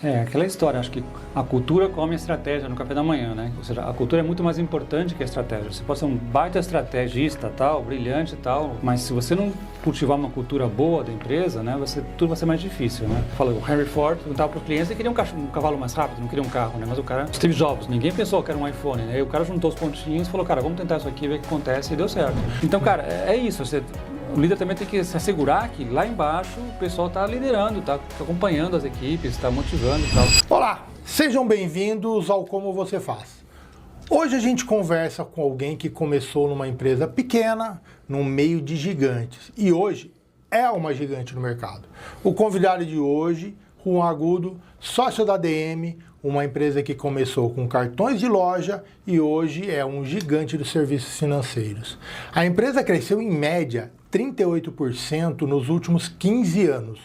É, aquela história, acho que a cultura come a estratégia no café da manhã, né? Ou seja, a cultura é muito mais importante que a estratégia. Você pode ser um baita estrategista, tal, brilhante e tal, mas se você não cultivar uma cultura boa da empresa, né, tudo vai ser mais difícil, né? Falei, o Henry Ford perguntava para o cliente se queria um cavalo mais rápido, não queria um carro, né? Mas o cara, Steve Jobs, ninguém pensou que era um iPhone, né? E o cara juntou os pontinhos e falou, cara, vamos tentar isso aqui, ver o que acontece, e deu certo. Então, cara, é isso, o líder também tem que se assegurar que lá embaixo o pessoal está liderando, está acompanhando as equipes, está motivando e tal. Olá, sejam bem-vindos ao Como Você Faz. Hoje a gente conversa com alguém que começou numa empresa pequena, no meio de gigantes, e hoje é uma gigante no mercado. O convidado de hoje, Juan Agudo, sócio da DM, uma empresa que começou com cartões de loja e hoje é um gigante dos serviços financeiros. A empresa cresceu em média 38% nos últimos 15 anos.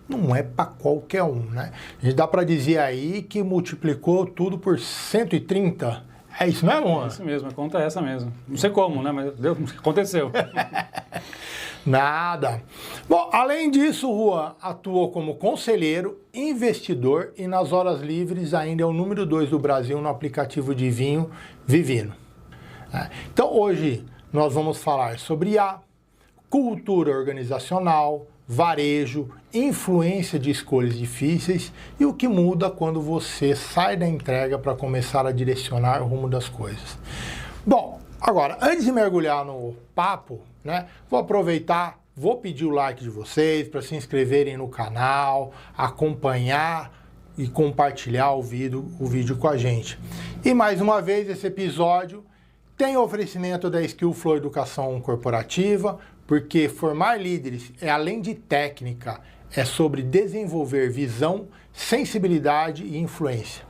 Não é para qualquer um, né? A gente dá para dizer aí que multiplicou tudo por 130. É isso mesmo, Juan? É isso mesmo, a conta é essa mesmo. Não sei como, né? Mas aconteceu. Nada. Bom, além disso, Juan atuou como conselheiro, investidor e nas horas livres ainda é o número 2 do Brasil no aplicativo de vinho Vivino. Então hoje nós vamos falar sobre cultura organizacional, varejo, influência de escolhas difíceis e o que muda quando você sai da entrega para começar a direcionar o rumo das coisas. Bom, agora, antes de mergulhar no papo, né, vou aproveitar, vou pedir o like de vocês para se inscreverem no canal, acompanhar e compartilhar o vídeo com a gente. E mais uma vez, esse episódio tem oferecimento da Skillflow Educação Corporativa, porque formar líderes é além de técnica, é sobre desenvolver visão, sensibilidade e influência.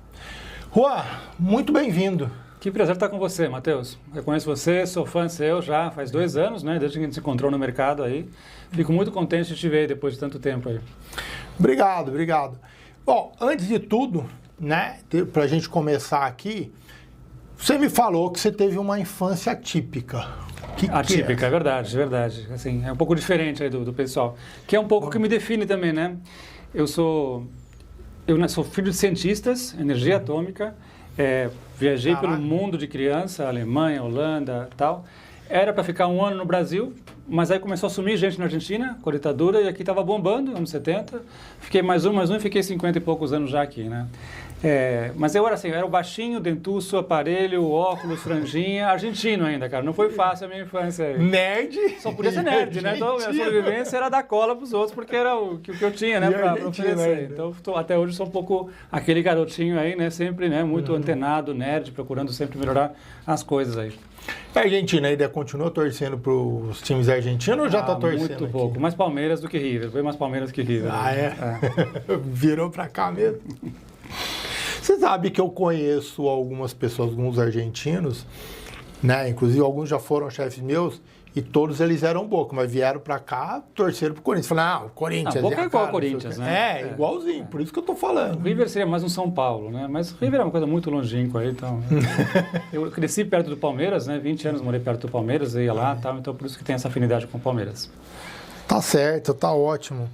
Juan, muito bem-vindo. Que prazer estar com você, Matheus. Eu conheço você, sou fã seu já faz 2 anos, né? Desde que a gente se encontrou no mercado aí. Fico muito contente de te ver depois de tanto tempo aí. Obrigado, obrigado. Bom, antes de tudo, né, para a gente começar aqui, você me falou que você teve uma infância atípica. Atípica, é verdade, é verdade. Assim, é um pouco diferente aí do pessoal. Que é um pouco o que me define também, né? Eu sou filho de cientistas, energia atômica, viajei pelo mundo de criança, Alemanha, Holanda e tal. Era para ficar 1 ano no Brasil, mas aí começou a sumir gente na Argentina, com a ditadura, e aqui estava bombando, anos 70. Fiquei mais um e fiquei 50 e poucos anos já aqui, né? Mas eu era assim, eu era o baixinho, dentuço, aparelho, óculos, franjinha, argentino ainda, cara. Não foi fácil a minha infância aí. Nerd? Só podia ser nerd, né? Então, a sobrevivência era dar cola pros outros, porque era o que eu tinha, né, pra oferecer. Então, até hoje sou um pouco aquele garotinho aí, né, sempre, né, muito antenado, nerd, procurando sempre melhorar as coisas aí. A Argentina ainda continua torcendo para os times argentinos ou já está torcendo? Muito pouco. Aqui? Mais Palmeiras do que River. Foi mais Palmeiras que River. Ah, é? Virou para cá mesmo? Você sabe que eu conheço algumas pessoas, alguns argentinos, né? Inclusive alguns já foram chefes meus e todos eles eram Boca, mas vieram pra cá, torceram pro Corinthians. Falaram, o Corinthians Boca é igual ao Corinthians, né? Igualzinho, por isso que eu tô falando. O River seria mais um São Paulo, né? Mas o River é uma coisa muito longínqua aí, então... Eu cresci perto do Palmeiras, né? 20 anos morei perto do Palmeiras, ia lá e tal, então por isso que tem essa afinidade com o Palmeiras. Tá certo, tá ótimo.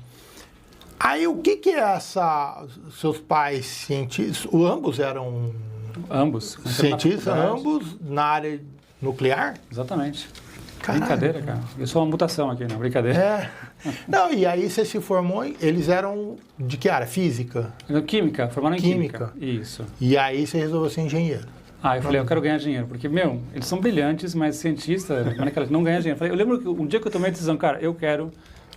Aí o que é seus pais cientistas? Ambos eram... Ambos. Cientistas, ambos na área nuclear? Exatamente. Caralho. Brincadeira, cara. Eu sou uma mutação aqui, não, brincadeira. Não, e aí você se formou, eles eram de que área? Física? Química, formaram em química. Isso. E aí você resolveu ser engenheiro? Eu falei, eu quero ganhar dinheiro, porque, eles são brilhantes, mas cientistas, não ganham dinheiro. Eu lembro que um dia que eu tomei a decisão, cara,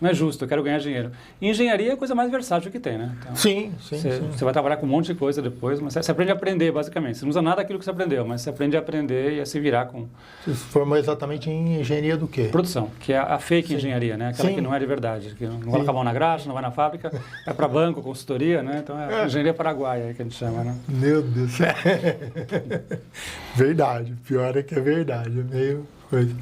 não é justo, eu quero ganhar dinheiro. E engenharia é a coisa mais versátil que tem, né? Então, sim. Você vai trabalhar com um monte de coisa depois, mas você aprende a aprender, basicamente. Você não usa nada daquilo que você aprendeu, mas você aprende a aprender e a se virar com... Você se formou exatamente em engenharia do quê? Produção, que é a fake engenharia, né? Aquela que não é de verdade, que não vai com a mão na graxa, não vai na fábrica, é para banco, consultoria, né? Então é a engenharia paraguaia que a gente chama, né? Meu Deus. Verdade, pior é que é verdade, é meio coisa.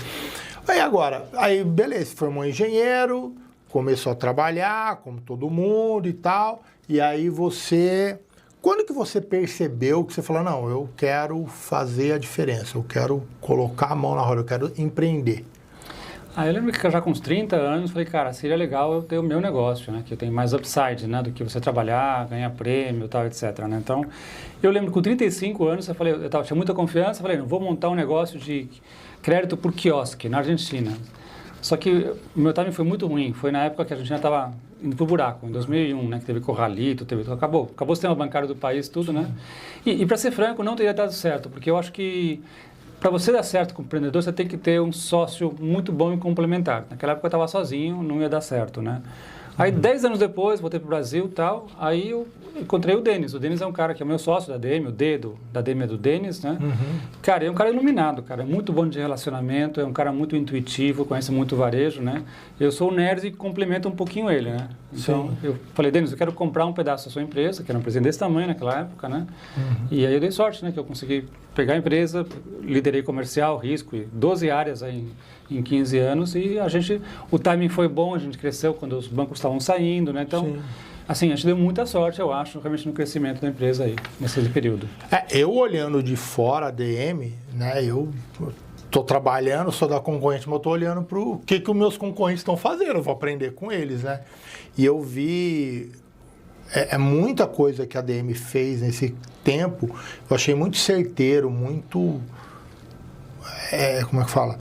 Aí beleza, formou engenheiro, começou a trabalhar, como todo mundo e tal, e aí quando que você percebeu que você falou, não, eu quero fazer a diferença, eu quero colocar a mão na roda, eu quero empreender? Eu lembro que já com uns 30 anos, falei, cara, seria legal eu ter o meu negócio, né? Que tem mais upside, né? Do que você trabalhar, ganhar prêmio, tal, etc, né? Então, eu lembro que com 35 anos, eu falei, tinha muita confiança, falei, não, vou montar um negócio de crédito por quiosque, na Argentina. Só que o meu timing foi muito ruim, foi na época que a Argentina estava indo pro buraco, em 2001, né? Que teve Corralito, acabou o sistema bancário do país, tudo, né? E para ser franco, não teria dado certo, porque eu acho que para você dar certo como empreendedor, você tem que ter um sócio muito bom e complementar. Naquela época eu estava sozinho, não ia dar certo, né? Aí, 10 anos depois, voltei para o Brasil e tal, aí eu encontrei o Denis. O Denis é um cara que é meu sócio da DM, o D da DM é do Denis, né? Cara, é um cara iluminado, cara, é muito bom de relacionamento, é um cara muito intuitivo, conhece muito varejo, né? Eu sou o nerd e complemento um pouquinho ele, né? Então, eu falei, Denis, eu quero comprar um pedaço da sua empresa, que era uma empresa desse tamanho naquela época, né? E aí eu dei sorte, né? Que eu consegui pegar a empresa, liderei comercial, risco, 12 áreas aí em 15 anos e o timing foi bom, a gente cresceu quando os bancos estavam saindo, né? Então, assim, a gente deu muita sorte, eu acho, realmente no crescimento da empresa aí, nesse período. Eu olhando de fora a DM, né, eu estou trabalhando, sou da concorrente, mas eu estou olhando para o que os meus concorrentes estão fazendo, eu vou aprender com eles, né? E eu vi muita coisa que a DM fez nesse tempo, eu achei muito certeiro, muito, como é que fala?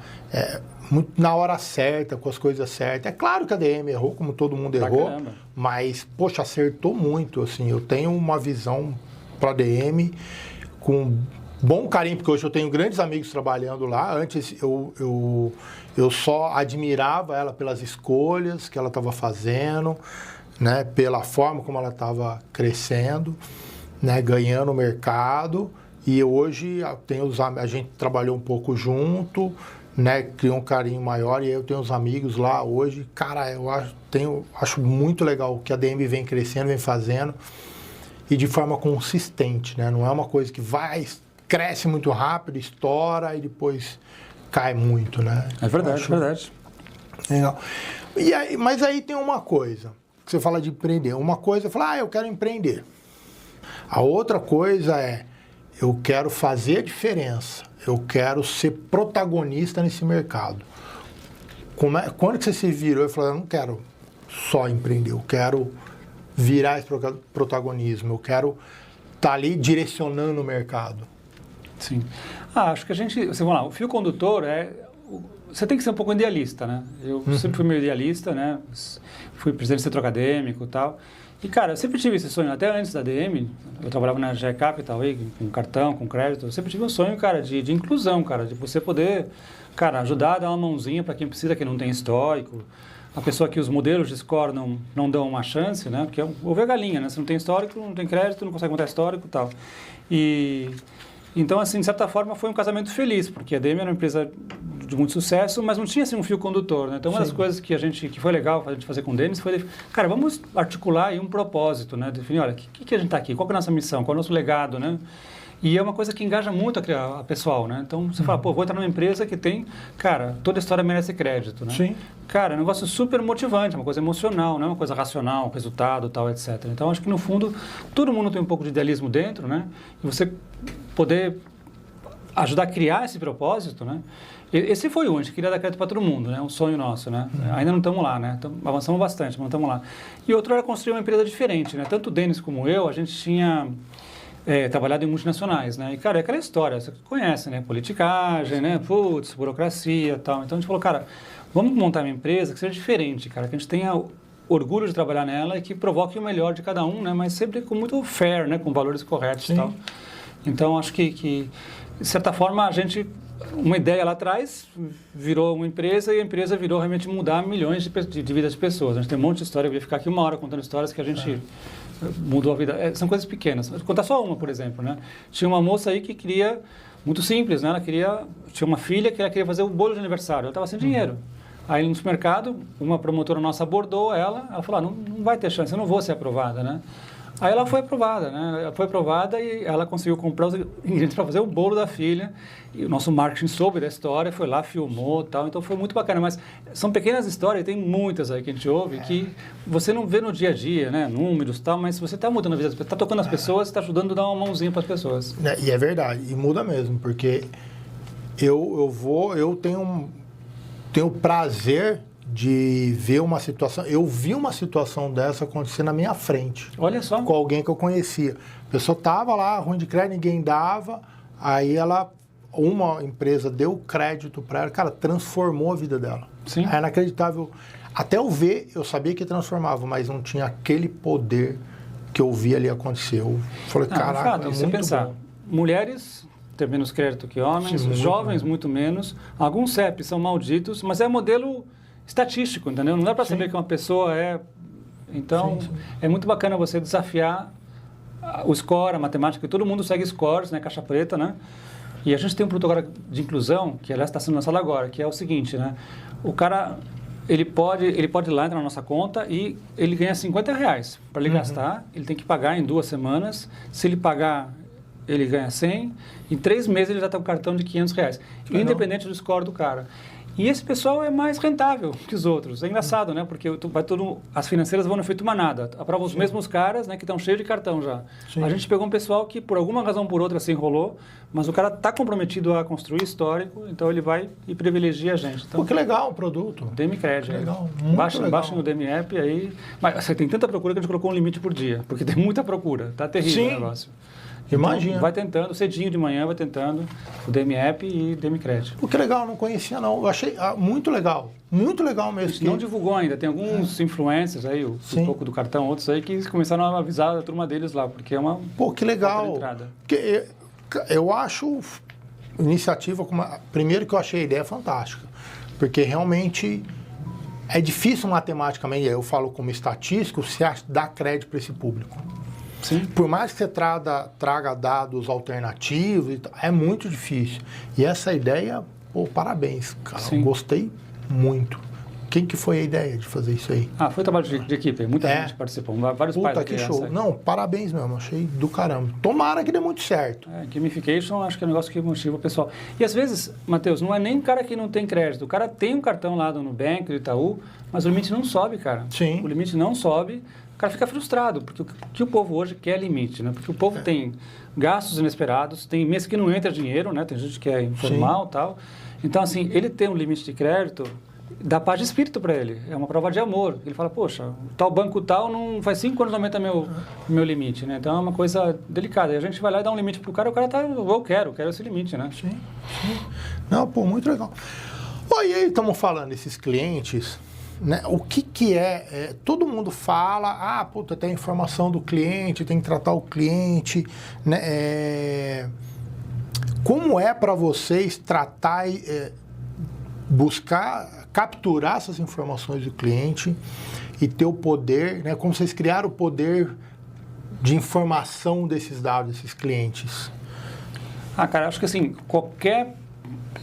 Muito na hora certa, com as coisas certas. É claro que a DM errou, como todo mundo errou, mas, poxa, acertou muito, assim. Eu tenho uma visão para a DM com bom carinho, porque hoje eu tenho grandes amigos trabalhando lá. Antes eu só admirava ela pelas escolhas que ela estava fazendo, né, pela forma como ela estava crescendo, né, ganhando o mercado. E hoje a gente trabalhou um pouco junto, né, criou um carinho maior, e aí eu tenho uns amigos lá hoje. Cara, eu acho muito legal o que a DM vem crescendo, vem fazendo, e de forma consistente, né? Não é uma coisa que cresce muito rápido, estoura e depois cai muito, né? É verdade, é verdade. Legal. Mas aí tem uma coisa, que você fala de empreender. Uma coisa é falar, eu quero empreender. A outra coisa é, eu quero fazer a diferença. Eu quero ser protagonista nesse mercado. Quando que você se virou e falou, eu não quero só empreender, eu quero virar esse protagonismo, eu quero estar ali direcionando o mercado? Sim. Acho que vamos lá, o fio condutor você tem que ser um pouco idealista, né? Eu sempre fui meio idealista, né? Fui presidente do centro acadêmico e tal. E, cara, eu sempre tive esse sonho, até antes da DM, eu trabalhava na GE Capital aí, com cartão, com crédito, eu sempre tive um sonho, cara, de inclusão, cara, de você poder, cara, ajudar a dar uma mãozinha para quem precisa, que não tem histórico, a pessoa que os modelos de score não dão uma chance, né, porque ovo é galinha, né, você não tem histórico, não tem crédito, não consegue montar histórico e tal. Então, assim, de certa forma, foi um casamento feliz, porque a DM era uma empresa de muito sucesso, mas não tinha, assim, um fio condutor, né? Então, uma das coisas que foi legal a gente fazer com o Denis foi, cara, vamos articular aí um propósito, né? Definir, olha, o que a gente está aqui? Qual que é a nossa missão? Qual é o nosso legado, né? E é uma coisa que engaja muito a pessoal, né? Então, você fala, vou entrar numa empresa que tem, cara, toda a história merece crédito, né? Sim. Cara, é um negócio super motivante, uma coisa emocional, não é uma coisa racional, um resultado, tal, etc. Então, acho que, no fundo, todo mundo tem um pouco de idealismo dentro, né? E você poder ajudar a criar esse propósito, né? Esse foi o a gente queria dar crédito para todo mundo, né? Um sonho nosso, né? Ainda não estamos lá, né? Avançamos bastante, mas não estamos lá. E outro era construir uma empresa diferente, né? Tanto o Denis como eu, a gente tinha trabalhado em multinacionais, né? E, cara, é aquela história, você conhece, né? Politicagem, né? Putz, burocracia e tal. Então, a gente falou, cara, vamos montar uma empresa que seja diferente, cara, que a gente tenha orgulho de trabalhar nela e que provoque o melhor de cada um, né? Mas sempre com muito fair, né? Com valores corretos e tal. Então, acho que, de certa forma, uma ideia lá atrás virou uma empresa e a empresa virou realmente mudar milhões de vidas de pessoas. A gente tem um monte de história, eu ia ficar aqui uma hora contando histórias que a gente mudou a vida. São coisas pequenas. Vou contar só uma, por exemplo, né? Tinha uma moça aí que queria, muito simples, né? Tinha uma filha que ela queria fazer o bolo de aniversário, ela estava sem dinheiro. Aí no supermercado, uma promotora nossa abordou ela falou, não vai ter chance, eu não vou ser aprovada, né? Aí ela foi aprovada, né? Ela foi aprovada e ela conseguiu comprar os ingredientes para fazer o bolo da filha. E o nosso marketing soube da história, foi lá, filmou e tal. Então foi muito bacana. Mas são pequenas histórias, tem muitas aí que a gente ouve, que você não vê no dia a dia, né? Números e tal, mas você está mudando a vida das pessoas, está tocando as pessoas, está ajudando a dar uma mãozinha para as pessoas. E é verdade, e muda mesmo, porque eu tenho tenho o prazer de ver uma situação. Eu vi uma situação dessa acontecer na minha frente. Olha só. Com alguém que eu conhecia. A pessoa estava lá, ruim de crédito, ninguém dava. Aí uma empresa deu crédito para ela, cara, transformou a vida dela. Sim. É inacreditável. Até eu ver, eu sabia que transformava, mas não tinha aquele poder que eu vi ali acontecer. Eu falei, caraca, fato, é você muito pensar, bom. mulheres têm menos crédito que homens, Sim, jovens muito menos, alguns CEPs são malditos, mas é modelo estatístico, entendeu? Não dá para saber que uma pessoa é... Então, é muito bacana você desafiar o score, a matemática, que todo mundo segue scores, né, caixa preta, né? E a gente tem um produto agora de inclusão, que aliás está sendo lançado agora, que é o seguinte, né? O cara, ele pode ir lá, entrar na nossa conta e ele ganha R$50 para ele gastar, ele tem que pagar em 2 semanas, se ele pagar, ele ganha 100, em 3 meses ele já está com cartão de R$500, independente do score do cara. E esse pessoal é mais rentável que os outros. É engraçado, né? Porque as financeiras vão no efeito manada. Aprova os mesmos caras, né? Que estão cheios de cartão já. Sim. A gente pegou um pessoal que, por alguma razão ou por outra, se enrolou, mas o cara está comprometido a construir histórico, então ele vai e privilegia a gente. Então, pô, que legal o produto. DMCred. Legal, muito legal. Baixem o DMApp aí. Mas você tem tanta procura que a gente colocou um limite por dia, porque tem muita procura. Tá terrível o negócio. Imagina. Então, vai tentando, cedinho de manhã, vai tentando o DMApp e DMCred. Pô, que legal, não conhecia não. Eu achei muito legal mesmo. Não divulgou ainda, tem alguns influencers aí, um pouco do cartão, outros aí, que começaram a avisar a turma deles lá, porque é uma... Pô, que legal. Porque eu acho iniciativa, primeiro que eu achei a ideia fantástica, porque realmente é difícil matematicamente, eu falo como estatístico, você dar crédito para esse público. Sim. Por mais que você traga dados alternativos, é muito difícil. E essa ideia, pô, parabéns, cara. Gostei muito. Quem que foi a ideia de fazer isso aí? Foi trabalho de equipe, muita gente participou, vários pais da criança. Que show. Não, parabéns mesmo, achei do caramba. Tomara que dê muito certo. Gamification, acho que é um negócio que motiva o pessoal. E às vezes, Matheus, não é nem o cara que não tem crédito, o cara tem um cartão lá do Nubank, do Itaú, mas o limite não sobe, cara. Sim. O limite não sobe. O cara fica frustrado, porque o que o povo hoje quer é limite, né? Porque o povo tem gastos inesperados, tem mês que não entra dinheiro, né? Tem gente que é informal e tal. Então, assim, ele tem um limite de crédito, dá paz de espírito para ele. É uma prova de amor. Ele fala, poxa, tal banco tal, não faz 5 anos não aumenta meu limite, né? Então, é uma coisa delicada. E a gente vai lá e dá um limite pro cara, o cara tá, eu quero esse limite, né? Sim. Não, pô, muito legal. Pô, e aí, estamos falando, esses clientes... Né? O que é? Todo mundo fala, puta, tem a informação do cliente, tem que tratar o cliente, né? Como é para vocês tratar, buscar, capturar essas informações do cliente e ter o poder, né? Como vocês criaram o poder de informação desses dados, desses clientes? Cara, acho que assim, qualquer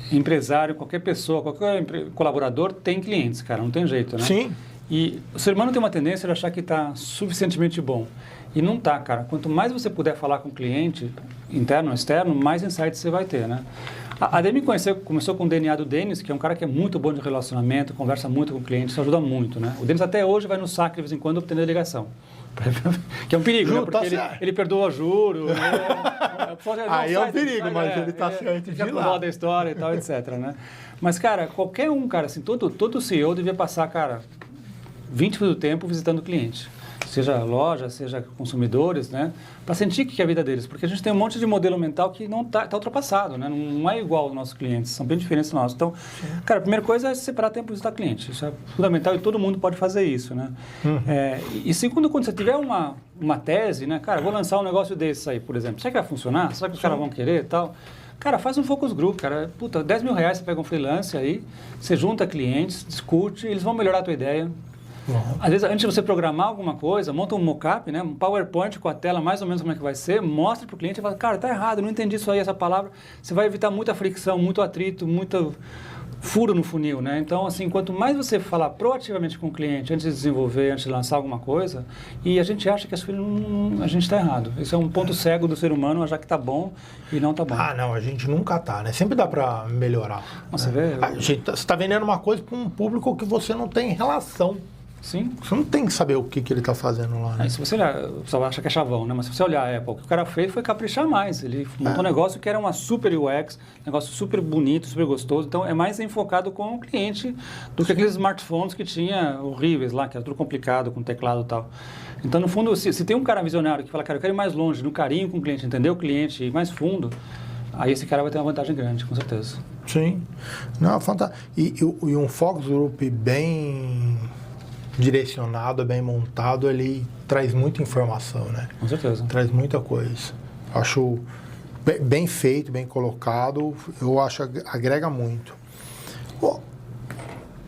empresário, qualquer pessoa, qualquer colaborador tem clientes, cara, não tem jeito, né? Sim. E o ser humano tem uma tendência de achar que está suficientemente bom. E não está, cara. Quanto mais você puder falar com o cliente, interno ou externo, mais insights você vai ter, né? A Demi começou com o DNA do Denis, que é um cara que é muito bom de relacionamento, conversa muito com o cliente, isso ajuda muito, né? O Denis até hoje vai no saque de vez em quando obtendo ligação. Que é um perigo, né? Porque ele perdoa juro. Aí é um perigo, mas ele está certo de lá. Da história e tal, etc, né? Mas, cara, qualquer um, cara, assim, todo CEO devia passar, cara, 20% do tempo visitando o cliente. Seja loja, seja consumidores, né? Para sentir que é a vida deles. Porque a gente tem um monte de modelo mental que não tá ultrapassado, né? Não é igual aos nossos clientes, são bem diferentes dos nossos. Então, cara, a primeira coisa é separar tempo para visitar cliente. Isso é fundamental e todo mundo pode fazer isso, né? E segundo, quando você tiver uma tese, né? Cara, vou lançar um negócio desses aí, por exemplo. Será que vai funcionar? Será que os caras vão querer e tal? Cara, faz um focus group, cara. Puta, R$10 mil você pega um freelance aí, você junta clientes, discute, eles vão melhorar a tua ideia. Às vezes, antes de você programar alguma coisa, monta um mockup, né? Um PowerPoint com a tela mais ou menos como é que vai ser, mostra para o cliente e fala, cara, tá errado, não entendi isso aí, essa palavra. Você vai evitar muita fricção, muito atrito, muito furo no funil, né? Então, assim, quanto mais você falar proativamente com o cliente antes de desenvolver, antes de lançar alguma coisa, e a gente acha que a gente está errado. Isso é um ponto cego do ser humano, achar que está bom e não está bom. Não, a gente nunca está, né? Sempre dá para melhorar. Você vê? Você está vendendo uma coisa para um público que você não tem relação. Sim. Você não tem que saber o que ele está fazendo lá, né? Aí, se você olhar, o pessoal acha que é chavão, né? Mas se você olhar a Apple, o que o cara fez foi caprichar mais. Ele montou um negócio que era uma super UX, negócio super bonito, super gostoso. Então, é mais enfocado com o cliente do que aqueles smartphones que tinha horríveis lá, que era tudo complicado, com teclado e tal. Então, no fundo, se tem um cara visionário que fala, cara, eu quero ir mais longe, no carinho com o cliente, entender o cliente, ir mais fundo, aí esse cara vai ter uma vantagem grande, com certeza. Sim. Não, fantástico. E um focus group bem direcionado, bem montado, ele traz muita informação, né? Com certeza. Traz muita coisa. Acho bem feito, bem colocado, eu acho que agrega muito. Bom,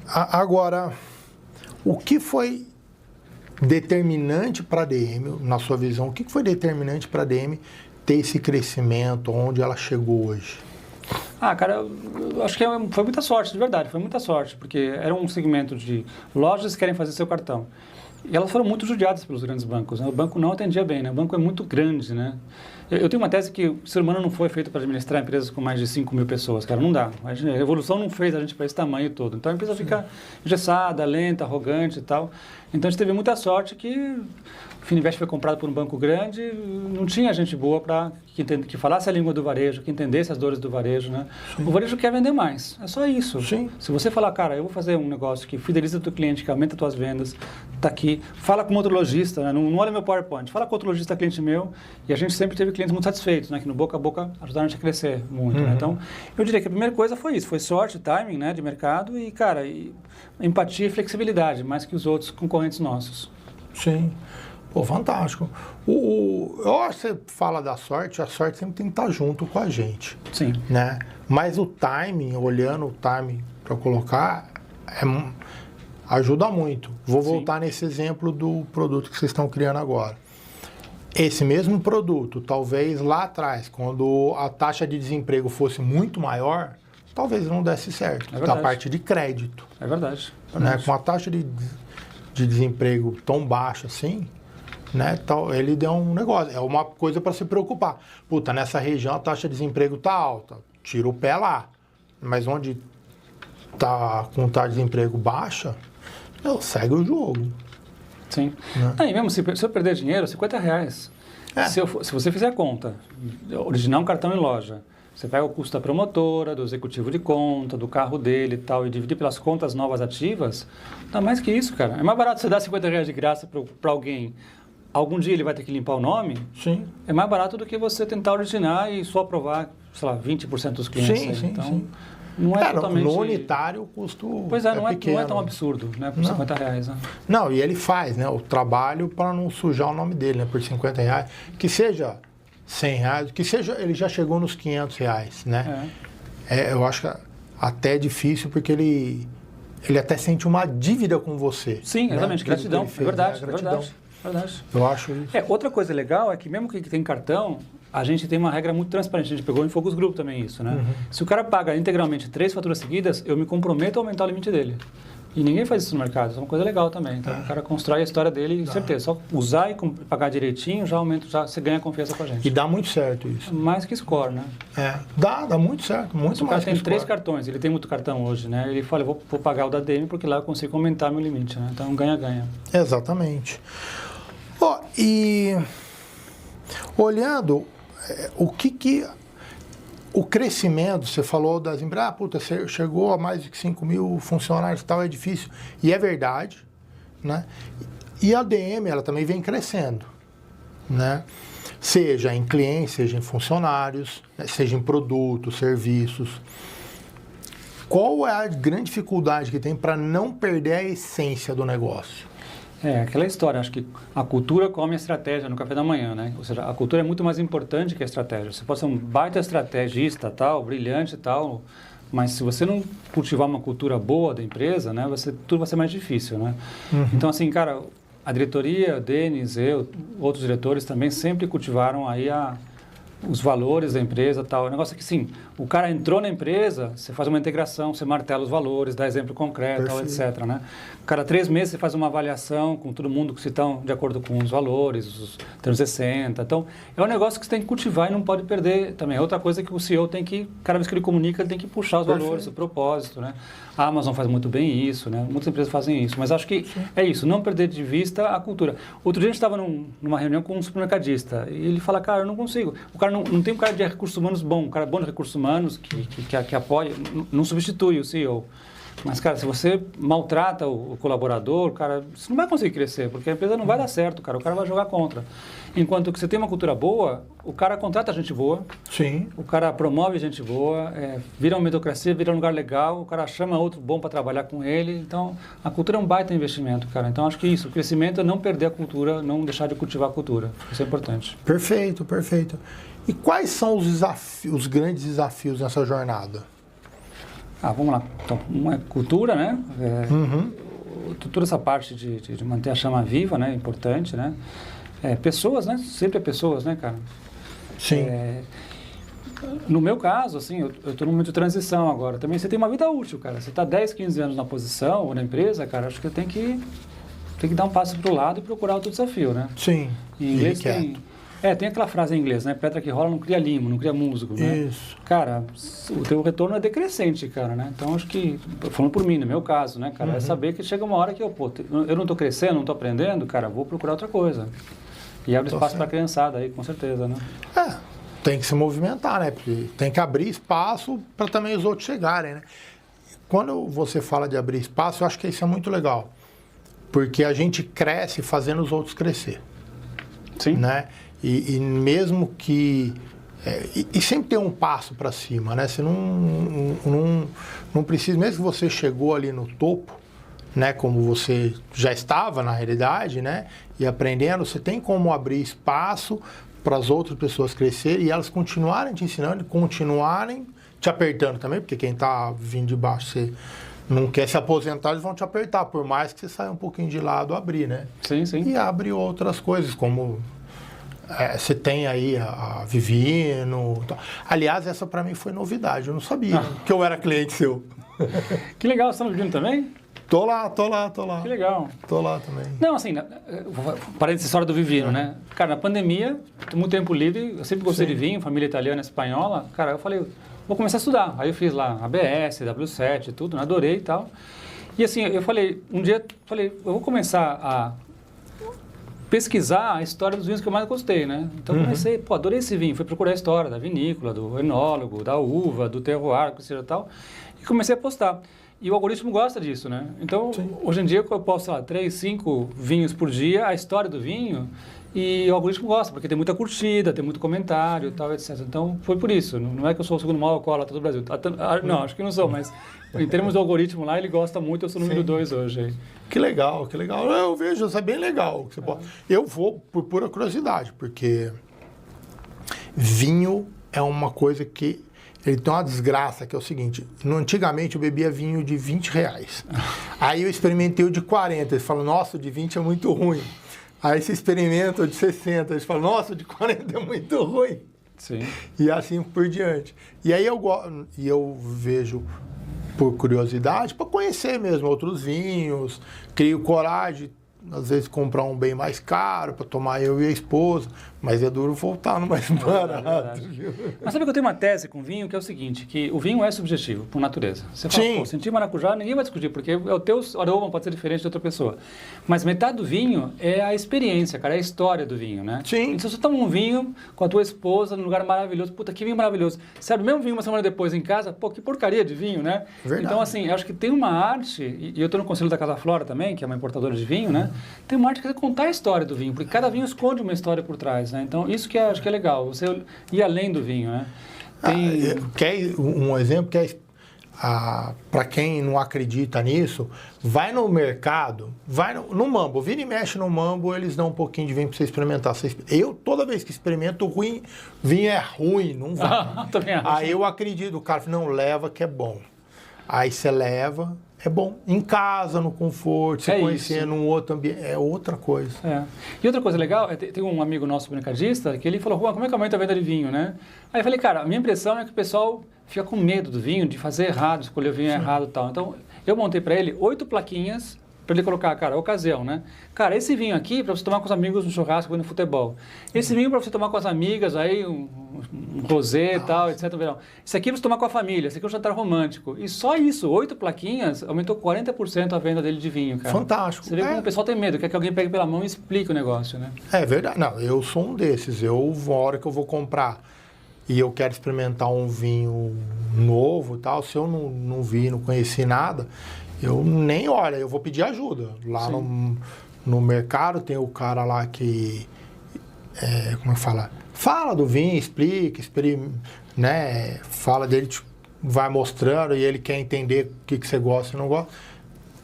agora, o que foi determinante para a DM, na sua visão, o que foi determinante para a DM ter esse crescimento, onde ela chegou hoje? Cara, eu acho que foi muita sorte, de verdade, foi muita sorte, porque era um segmento de lojas que querem fazer seu cartão. E elas foram muito judiadas pelos grandes bancos, né? O banco não atendia bem, né? O banco é muito grande, né? Eu tenho uma tese que o ser humano não foi feito para administrar empresas com mais de 5 mil pessoas, cara, não dá. A evolução não fez a gente para esse tamanho todo. Então a empresa fica engessada, lenta, arrogante e tal. Então a gente teve muita sorte que o Fininvest foi comprado por um banco grande, não tinha gente boa que falasse a língua do varejo, que entendesse as dores do varejo, né? Sim. O varejo quer vender mais, é só isso. Sim. Se você falar, cara, eu vou fazer um negócio que fideliza o teu cliente, que aumenta as tuas vendas, tá aqui, fala com outro lojista, né? Não olha meu PowerPoint, fala com outro lojista cliente meu, e a gente sempre teve clientes muito satisfeitos, né? Que no boca a boca ajudaram a gente a crescer muito, né? Então, eu diria que a primeira coisa foi isso, foi sorte, timing, né? De mercado e, cara, empatia e flexibilidade, mais que os outros concorrentes nossos. Sim. Pô, fantástico. Eu acho que você fala da sorte, a sorte sempre tem que estar junto com a gente. Sim. Né? Mas o timing, olhando o timing para colocar, ajuda muito. Vou voltar nesse exemplo do produto que vocês estão criando agora. Esse mesmo produto, talvez lá atrás, quando a taxa de desemprego fosse muito maior, talvez não desse certo. Da parte de crédito. É verdade. Né? Com a taxa de desemprego tão baixa assim, né, ele deu um negócio, é uma coisa para se preocupar. Puta, nessa região a taxa de desemprego tá alta, tira o pé lá. Mas onde tá com taxa de desemprego baixa, segue o jogo. Sim. Né? Aí mesmo, se eu perder dinheiro, R$50. Se você fizer a conta, originar um cartão em loja, você pega o custo da promotora, do executivo de conta, do carro dele e tal, e dividir pelas contas novas ativas, dá mais que isso, cara. É mais barato você dar R$50 de graça para alguém. Algum dia ele vai ter que limpar o nome. Sim. É mais barato do que você tentar originar e só aprovar, sei lá, 20% dos clientes. Sim. Então, não é totalmente... No unitário o custo pequeno. Não é tão absurdo, né? Por R$50. Né? Não, e ele faz, né? O trabalho para não sujar o nome dele, né? Por R$50. Que seja R$100, que seja... Ele já chegou nos R$500, né? Eu acho que até é difícil porque ele até sente uma dívida com você. Sim, exatamente. Né? Gratidão. É verdade, gratidão. Verdade. Eu acho isso. Outra coisa legal é que mesmo que tem cartão, a gente tem uma regra muito transparente. A gente pegou em Focus Group também isso, né? Se o cara paga integralmente 3 faturas seguidas, eu me comprometo a aumentar o limite dele. E ninguém faz isso no mercado. Isso é uma coisa legal também. Então, o cara constrói a história dele, com certeza. Só usar e pagar direitinho, já você ganha confiança com a gente. E dá muito certo isso. Mais que score, né? Dá muito certo. Muito mais que score. O cara tem 3 cartões, ele tem muito cartão hoje, né? Ele fala, vou pagar o da DM porque lá eu consigo aumentar meu limite, né? Então, ganha-ganha. Exatamente. E olhando o crescimento, você falou das empresas, você chegou a mais de 5 mil funcionários e tal, é difícil. E é verdade, né? E a DM, ela também vem crescendo, né? Seja em clientes, seja em funcionários, né? Seja em produtos, serviços. Qual é a grande dificuldade que tem para não perder a essência do negócio? Aquela história, acho que a cultura come a estratégia no café da manhã, né? Ou seja, a cultura é muito mais importante que a estratégia. Você pode ser um baita estrategista, tal, brilhante e tal, mas se você não cultivar uma cultura boa da empresa, né, tudo vai ser mais difícil, né? Então, assim, cara, a diretoria, o Denis, eu, outros diretores também sempre cultivaram aí os valores da empresa e tal. O negócio é que, sim, o cara entrou na empresa, você faz uma integração, você martela os valores, dá exemplo concreto, tal, etc. Né? Cada 3 meses você faz uma avaliação com todo mundo que se estão de acordo com os valores, os 360. Então, é um negócio que você tem que cultivar e não pode perder também. É outra coisa que o CEO tem que, cada vez que ele comunica, ele tem que puxar os valores, o propósito. Né? A Amazon faz muito bem isso, né? Muitas empresas fazem isso, mas acho que é isso, não perder de vista a cultura. Outro dia a gente estava numa reunião com um supermercadista e ele fala, cara, eu não consigo. O cara não tem um cara de recursos humanos bom, um cara bom de recursos humanos que apoia, não substitui o CEO. Mas, cara, se você maltrata o colaborador, cara, você não vai conseguir crescer, porque a empresa não vai dar certo, cara, o cara vai jogar contra. Enquanto que você tem uma cultura boa, o cara contrata gente boa, Sim. o cara promove gente boa, vira uma meritocracia, vira um lugar legal, o cara chama outro bom para trabalhar com ele. Então, a cultura é um baita investimento, cara. Então, acho que isso, o crescimento é não perder a cultura, não deixar de cultivar a cultura. Isso é importante. Perfeito, perfeito. E quais são os grandes desafios nessa jornada? Vamos lá. Então, uma é cultura, né? Toda essa parte de manter a chama viva, né? Importante, né? Pessoas, né? Sempre é pessoas, né, cara? Sim. No meu caso, assim, eu estou num momento de transição agora. Também você tem uma vida útil, cara. Você está 10, 15 anos na posição ou na empresa, cara, acho que tem que dar um passo para o lado e procurar outro desafio, né? Sim. Em inglês tem aquela frase em inglês, né? Pedra que rola não cria limo, não cria musgo, né? Isso. Cara, o teu retorno é decrescente, cara, né? Então, acho que, falando por mim, no meu caso, né, cara, é saber que chega uma hora que eu não estou crescendo, não estou aprendendo, cara, vou procurar outra coisa. E abre espaço para a criançada aí, com certeza, né? Tem que se movimentar, né? Porque tem que abrir espaço para também os outros chegarem, né? Quando você fala de abrir espaço, eu acho que isso é muito legal. Porque a gente cresce fazendo os outros crescer. Sim. Né? E mesmo que... E sempre tem um passo para cima, né? Você não precisa... Mesmo que você chegou ali no topo, né? Como você já estava, na realidade, né? E aprendendo, você tem como abrir espaço para as outras pessoas crescerem e elas continuarem te ensinando, continuarem te apertando também, porque quem está vindo de baixo, você não quer se aposentar, eles vão te apertar, por mais que você saia um pouquinho de lado, abrir, né? Sim, sim. E abre outras coisas, como você tem aí a Vivino. Aliás, essa para mim foi novidade, eu não sabia que eu era cliente seu. Que legal, você está no Vivino também? Tô lá. Que legal. Tô lá também. Não, assim, parei dessa história do Vivino, né? Cara, na pandemia, muito tempo livre, eu sempre gostei de vinho, família italiana, espanhola. Cara, eu falei, vou começar a estudar. Aí eu fiz lá ABS, W7, tudo, né? Adorei e tal. E assim, eu falei, um dia, eu vou começar a pesquisar a história dos vinhos que eu mais gostei, né? Então eu comecei, adorei esse vinho, fui procurar a história da vinícola, do enólogo, da uva, do terroir, que seja tal, e comecei a postar. E o algoritmo gosta disso, né? Então, hoje em dia eu posto, sei lá, 3, 5 vinhos por dia, a história do vinho, e o algoritmo gosta, porque tem muita curtida, tem muito comentário e tal, etc. Então, foi por isso. Não é que eu sou o segundo maior alcoólatra do Brasil. Não, acho que não sou, mas em termos do algoritmo lá, ele gosta muito, eu sou o número 2 hoje. Aí. Que legal, que legal. Eu vejo, isso é bem legal. Que você pode... Eu vou por pura curiosidade, porque vinho é uma coisa que ele tem uma desgraça, que é o seguinte, antigamente eu bebia vinho de R$20. Aí eu experimentei o de 40, eles falam, nossa, o de 20 é muito ruim. Aí você experimenta o de 60, eles falam, nossa, o de 40 é muito ruim. Sim. E assim por diante. E aí eu vejo por curiosidade, para conhecer mesmo outros vinhos, crio coragem, às vezes comprar um bem mais caro para tomar eu e a esposa, mas é duro voltar no mais barato. Mas sabe que eu tenho uma tese com vinho que é o seguinte, que o vinho é subjetivo, por natureza. Você fala, pô, sentir maracujá, ninguém vai discutir, porque o teu aroma pode ser diferente de outra pessoa. Mas metade do vinho é a experiência, cara, é a história do vinho, né? Sim. Então, se você toma um vinho com a tua esposa num lugar maravilhoso, puta, que vinho maravilhoso. Serve o mesmo vinho uma semana depois em casa, pô, que porcaria de vinho, né? Verdade. Então, assim, eu acho que tem uma arte, e eu estou no Conselho da Casa Flora também, que é uma importadora de vinho, né? Tem uma arte que é contar a história do vinho, porque cada vinho esconde uma história por trás, né? Então, isso que acho que é legal, você ir além do vinho, né? Quer um exemplo que é para quem não acredita nisso, vai no mercado, vai no Mambo, vira e mexe no Mambo, eles dão um pouquinho de vinho para você experimentar. Eu, toda vez que experimento vinho é ruim, não vai. Também acho. Aí eu acredito, o cara fala, não, leva que é bom. Aí você leva, é bom. Em casa, no conforto, você conhecer num outro ambiente, é outra coisa. E outra coisa legal, tem um amigo nosso mercadista que ele falou, Juan, como é que aumenta a venda de vinho, né? Aí eu falei, cara, a minha impressão é que o pessoal fica com medo do vinho, de fazer errado, escolher o vinho errado e tal. Então, eu montei para ele 8 plaquinhas para ele colocar, cara, ocasião, né? Cara, esse vinho aqui para você tomar com os amigos no churrasco, no futebol. Esse vinho para você tomar com as amigas, aí um rosé e tal, etc. Esse aqui para você tomar com a família, esse aqui é um jantar romântico. E só isso, 8 plaquinhas, aumentou 40% a venda dele de vinho, cara. Fantástico. Você vê como o pessoal tem medo, quer que alguém pegue pela mão e explique o negócio, né? É verdade. Não, eu sou um desses. A hora que eu vou comprar e eu quero experimentar um vinho novo e tal, se eu não vi, não conheci nada, eu nem olho, eu vou pedir ajuda. Lá no mercado tem o cara lá que, como é que fala? Fala do vinho, explica, né? Fala dele, vai mostrando e ele quer entender o que você gosta e não gosta.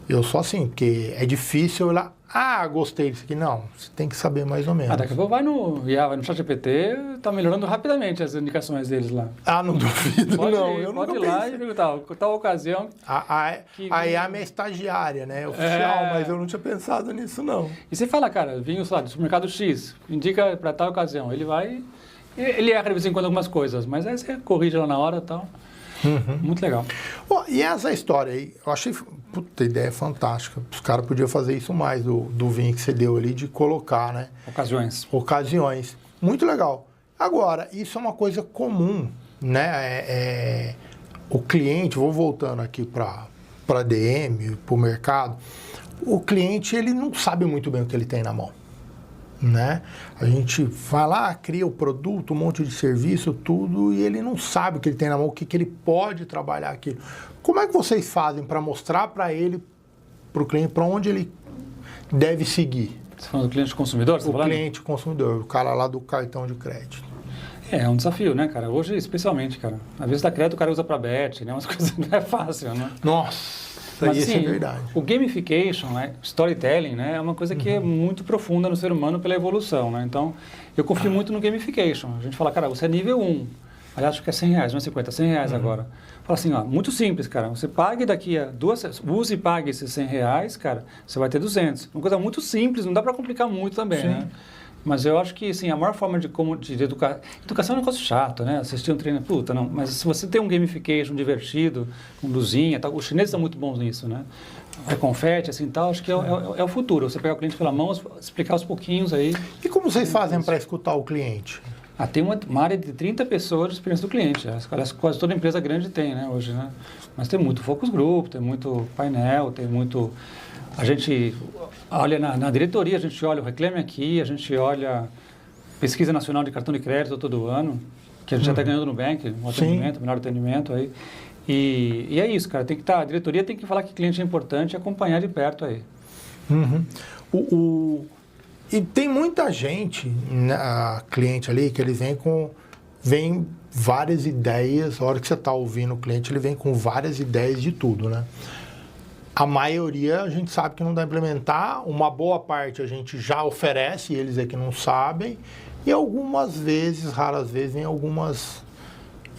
Eu sou assim, porque é difícil eu ir lá, gostei disso aqui. Não, você tem que saber mais ou menos. Daqui a pouco vai no ChatGPT, tá melhorando rapidamente as indicações deles lá. Não duvido, eu pode ir lá e perguntar, tal ocasião... A IA é minha estagiária, né? Oficial, mas eu não tinha pensado nisso, não. E você fala, cara, vinho, sei lá, do supermercado X, indica para tal ocasião. Ele vai... Ele erra de vez em quando algumas coisas, mas aí você corrige lá na hora e tal. Muito legal. E essa história aí, eu achei, puta, ideia fantástica. Os caras podiam fazer isso mais do vinho que você deu ali, de colocar, né? Ocasiões. Muito legal. Agora, isso é uma coisa comum, né? O cliente, vou voltando aqui para DM, para o mercado, o cliente, ele não sabe muito bem o que ele tem na mão. Né? A gente vai lá, cria o produto, um monte de serviço, tudo, e ele não sabe o que ele tem na mão, o que ele pode trabalhar aquilo. Como é que vocês fazem para mostrar para ele, para o cliente, para onde ele deve seguir? Você falando do cliente consumidor? O cliente consumidor, o cara lá do cartão de crédito. É um desafio, né, cara? Hoje, especialmente, cara. Às vezes, da crédito, o cara usa para bet, né? Umas coisas não é fácil, né? Nossa! Mas, isso assim, é verdade. O gamification, né, storytelling, né, é uma coisa que é muito profunda no ser humano pela evolução, né? Então, eu confio muito no gamification. A gente fala, cara, você é nível 1. Aliás, acho que é R$100, não é 50, R$100 agora. Fala assim, muito simples, cara. Você pague daqui a use e pague esses R$100, cara, você vai ter 200. Uma coisa muito simples, não dá para complicar muito também, né? Mas eu acho que, assim, a maior forma de educar... Educação é um negócio chato, né? Assistir um treino, não. Mas se você tem um gamification divertido, com luzinha, tal, os chineses são muito bons nisso, né? Confete, assim, tal, acho que é o futuro. Você pegar o cliente pela mão, explicar aos pouquinhos aí. E como vocês fazem para escutar o cliente? Tem uma área de 30 pessoas de experiência do cliente. Quase toda empresa grande tem, né, hoje, né? Mas tem muito focus group, tem muito painel, tem muito... A gente olha na diretoria, a gente olha o Reclame Aqui, a gente olha Pesquisa Nacional de Cartão de Crédito todo ano, que a gente já está ganhando no Nubank, um atendimento, melhor atendimento aí. E é isso, cara, a diretoria tem que falar que cliente é importante e acompanhar de perto aí. E tem muita gente, cliente ali, que eles vem várias ideias, a hora que você está ouvindo o cliente, ele vem com várias ideias de tudo, né? A maioria a gente sabe que não dá para implementar, uma boa parte a gente já oferece, e eles é que não sabem, e algumas vezes, raras vezes, vem algumas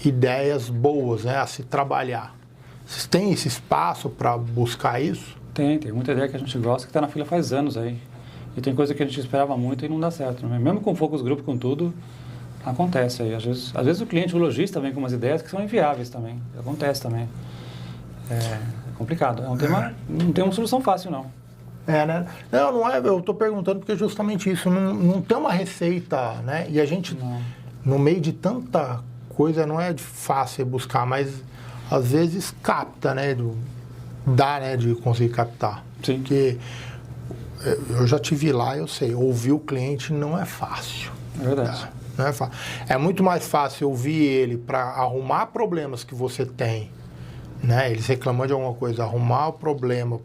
ideias boas, né, a se trabalhar. Vocês têm esse espaço para buscar isso? Tem muita ideia que a gente gosta, que está na fila faz anos aí. E tem coisa que a gente esperava muito e não dá certo. Né? Mesmo com focus group, com tudo, acontece aí. Às vezes o cliente, o lojista, vem com umas ideias que são inviáveis também. Acontece também. É complicado. É um tema, não tem uma solução fácil, não. Né? Não é, eu estou perguntando porque é justamente isso. Não tem uma receita, né? E a gente, no meio de tanta coisa, não é fácil buscar, mas às vezes capta, né? Dá, né? De conseguir captar. Sim. Porque eu já tive lá, eu sei, ouvir o cliente não é fácil. É verdade. Não é fácil. É muito mais fácil ouvir ele para arrumar problemas que você tem, né? Eles reclamando de alguma coisa, arrumar o problema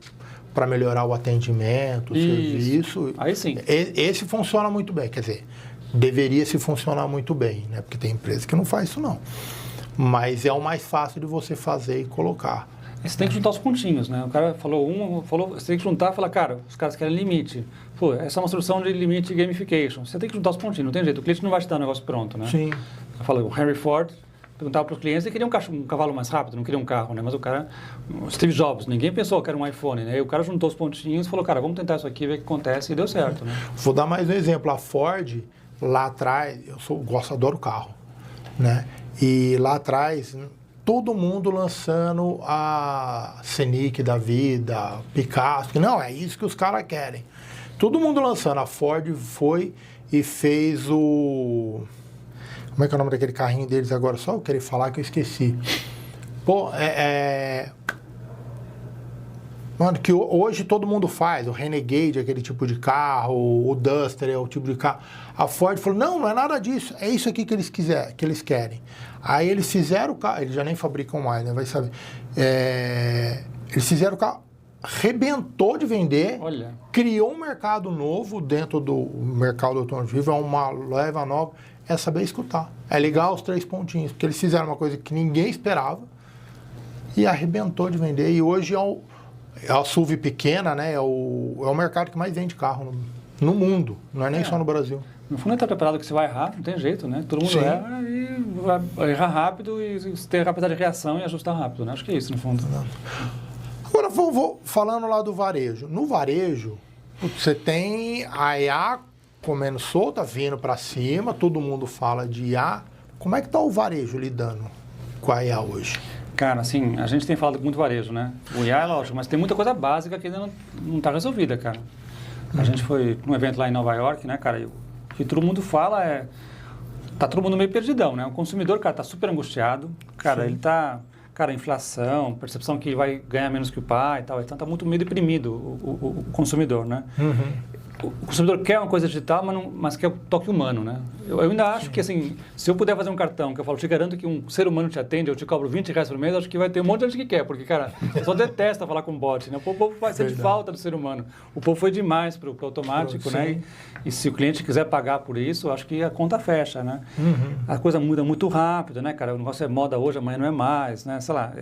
para melhorar o atendimento, o serviço. Aí sim. Esse funciona muito bem, quer dizer, deveria se funcionar muito bem, né? Porque tem empresa que não faz isso não. Mas é o mais fácil de você fazer e colocar. Você tem que juntar os pontinhos, né? O cara falou você tem que juntar e falar, cara, os caras querem limite. Pô, essa é uma solução de limite gamification. Você tem que juntar os pontinhos, não tem jeito. O cliente não vai te dar um negócio pronto, né? Sim. Eu falei, o Henry Ford perguntava para os clientes, ele queria um cavalo mais rápido, não queria um carro, né? Mas o cara, Steve Jobs, ninguém pensou que era um iPhone, né? E o cara juntou os pontinhos e falou, cara, vamos tentar isso aqui, ver o que acontece, e deu certo, né? Vou dar mais um exemplo. A Ford, lá atrás, adoro carro, né? E lá atrás, todo mundo lançando a Scenic da vida, Picasso, não, é isso que os caras querem. Todo mundo lançando. A Ford foi e fez o... Como é que é o nome daquele carrinho deles agora? Só eu queria falar que eu esqueci. Pô, Mano, que hoje todo mundo faz. O Renegade, aquele tipo de carro. O Duster é o tipo de carro. A Ford falou, não é nada disso. É isso aqui que eles querem. Aí eles fizeram o carro. Eles já nem fabricam mais, né? Vai saber. Eles fizeram o carro. Arrebentou de vender. Olha. Criou um mercado novo dentro do mercado automotivo. É uma leva nova. É saber escutar. É ligar os 3 pontinhos. Porque eles fizeram uma coisa que ninguém esperava e arrebentou de vender. E hoje é a SUV pequena, né? É o mercado que mais vende carro no mundo. Não é nem só no Brasil. No fundo, está preparado que você vai errar, não tem jeito, né? Todo mundo erra e vai errar rápido e ter capacidade de reação e ajustar rápido, né? Acho que é isso, no fundo. Agora, vou falando lá do varejo. No varejo, você tem a IA comendo solta, vindo para cima, todo mundo fala de IA. Como é que está o varejo lidando com a IA hoje? Cara, assim, a gente tem falado muito varejo, né? O IA é lógico, mas tem muita coisa básica que ainda não está resolvida, cara. A gente foi num evento lá em Nova York, né, cara? E o que todo mundo fala tá todo mundo meio perdidão, né? O consumidor, cara, tá super angustiado. Cara, ele tá... Cara, inflação, percepção que vai ganhar menos que o pai e tal. Então tá muito meio deprimido o consumidor, né? O consumidor quer uma coisa digital, mas quer o toque humano, né? Eu ainda acho que, assim, se eu puder fazer um cartão que eu falo, te garanto que um ser humano te atende, eu te cobro R$20 por mês, acho que vai ter um monte de gente que quer, porque, cara, o pessoal detesta falar com bot, né? O povo vai ser de falta do ser humano. O povo foi demais pro automático, né? E se o cliente quiser pagar por isso, eu acho que a conta fecha, né? A coisa muda muito rápido, né, cara? O negócio é moda hoje, amanhã não é mais, né? Sei lá,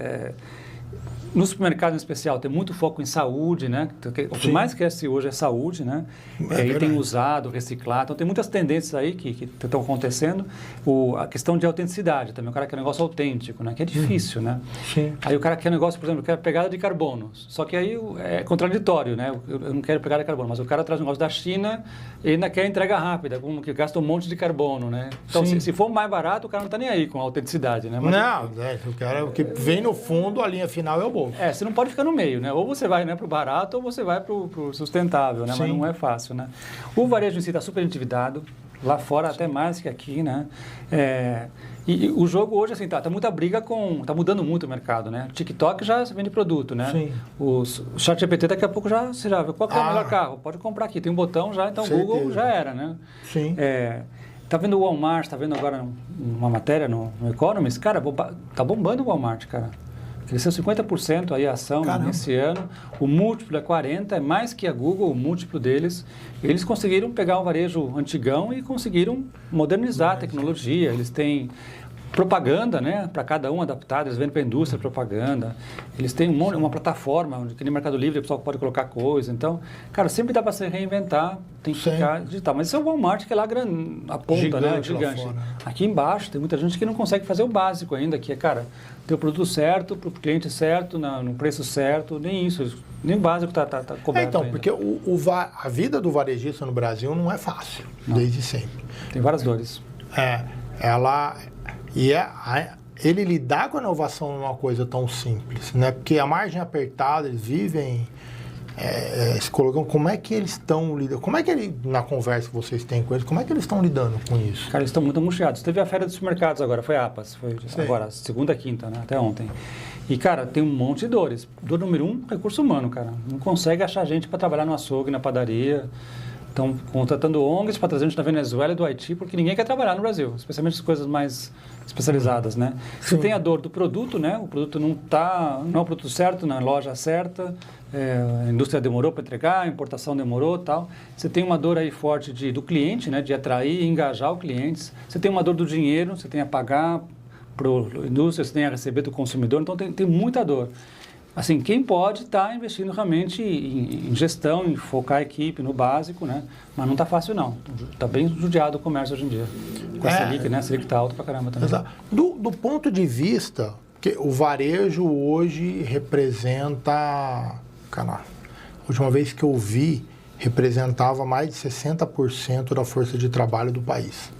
no supermercado em especial, tem muito foco em saúde, né? O que mais cresce hoje é saúde, né? Item usado, reciclado. Então, tem muitas tendências aí que estão acontecendo. A questão de autenticidade também. O cara quer um negócio autêntico, né? Que é difícil, né? Sim. Aí o cara quer um negócio, por exemplo, quer pegada de carbono. Só que aí é contraditório, né? Eu não quero pegada de carbono, mas o cara traz um negócio da China e ainda quer entrega rápida, que gasta um monte de carbono, né? Então, se for mais barato, o cara não está nem aí com a autenticidade, né? Mas o que vem no fundo, a linha final é o bolso. Você não pode ficar no meio, né? Ou você vai, né, para o barato ou você vai para o sustentável, né? Mas não é fácil, né? O varejo em si está super endividado, lá fora até mais que aqui, né? E o jogo hoje, assim, tá muita briga tá mudando muito o mercado, né? TikTok já vende produto, né? Sim. O ChatGPT daqui a pouco você já vê qual que é o melhor carro, pode comprar aqui, tem um botão já, então o Google já era, né? Sim. Tá vendo o Walmart, tá vendo agora uma matéria no Economist, cara, tá bombando o Walmart, cara. Cresceu 50% aí a ação nesse ano, o múltiplo é 40, é mais que a Google, o múltiplo deles. Eles conseguiram pegar o varejo antigão e conseguiram modernizar a tecnologia. Eles têm propaganda, né, para cada um adaptado, eles vendem para a indústria propaganda. Eles têm uma plataforma, onde tem Mercado Livre, o pessoal pode colocar coisa. Então, cara, sempre dá para se reinventar, tem que ficar digital. Mas esse é o Walmart, que é lá a ponta, gigante, né, gigante. Aqui embaixo tem muita gente que não consegue fazer o básico ainda, que é, cara, ter o produto certo, para o cliente certo, no preço certo, nem isso, nem o básico está coberto então, ainda. Porque a vida do varejista no Brasil não é fácil, desde sempre. Tem várias dores. Ele lidar com a inovação não é uma coisa tão simples, né? Porque a margem apertada, eles vivem se colocam, como é que eles estão lidando? Como é que na conversa que vocês têm com eles, como é que eles estão lidando com isso? Cara, eles estão muito angustiados. Teve a feira dos supermercados agora, foi a APAS, foi agora, segunda, quinta, né? Até ontem. E, cara, tem um monte de dores. Dor número 1, recurso humano, cara. Não consegue achar gente para trabalhar no açougue, na padaria. Estão contratando ONGs para trazer gente da Venezuela e do Haiti, porque ninguém quer trabalhar no Brasil, especialmente as coisas mais especializadas, né? Você tem a dor do produto, né? O produto não é o produto certo, na loja certa, a indústria demorou para entregar, a importação demorou e tal. Você tem uma dor aí forte do cliente, né? De atrair e engajar os clientes. Você tem uma dor do dinheiro, você tem a pagar para a indústria, você tem a receber do consumidor, então tem muita dor. assim, quem pode está investindo realmente em gestão, em focar a equipe no básico, né? Mas não está fácil não. Está bem judiado o comércio hoje em dia. Com a Selic, né? A Selic está alta pra caramba também. Exato. Do ponto de vista que o varejo hoje representa, cara, a última vez que eu vi, representava mais de 60% da força de trabalho do país.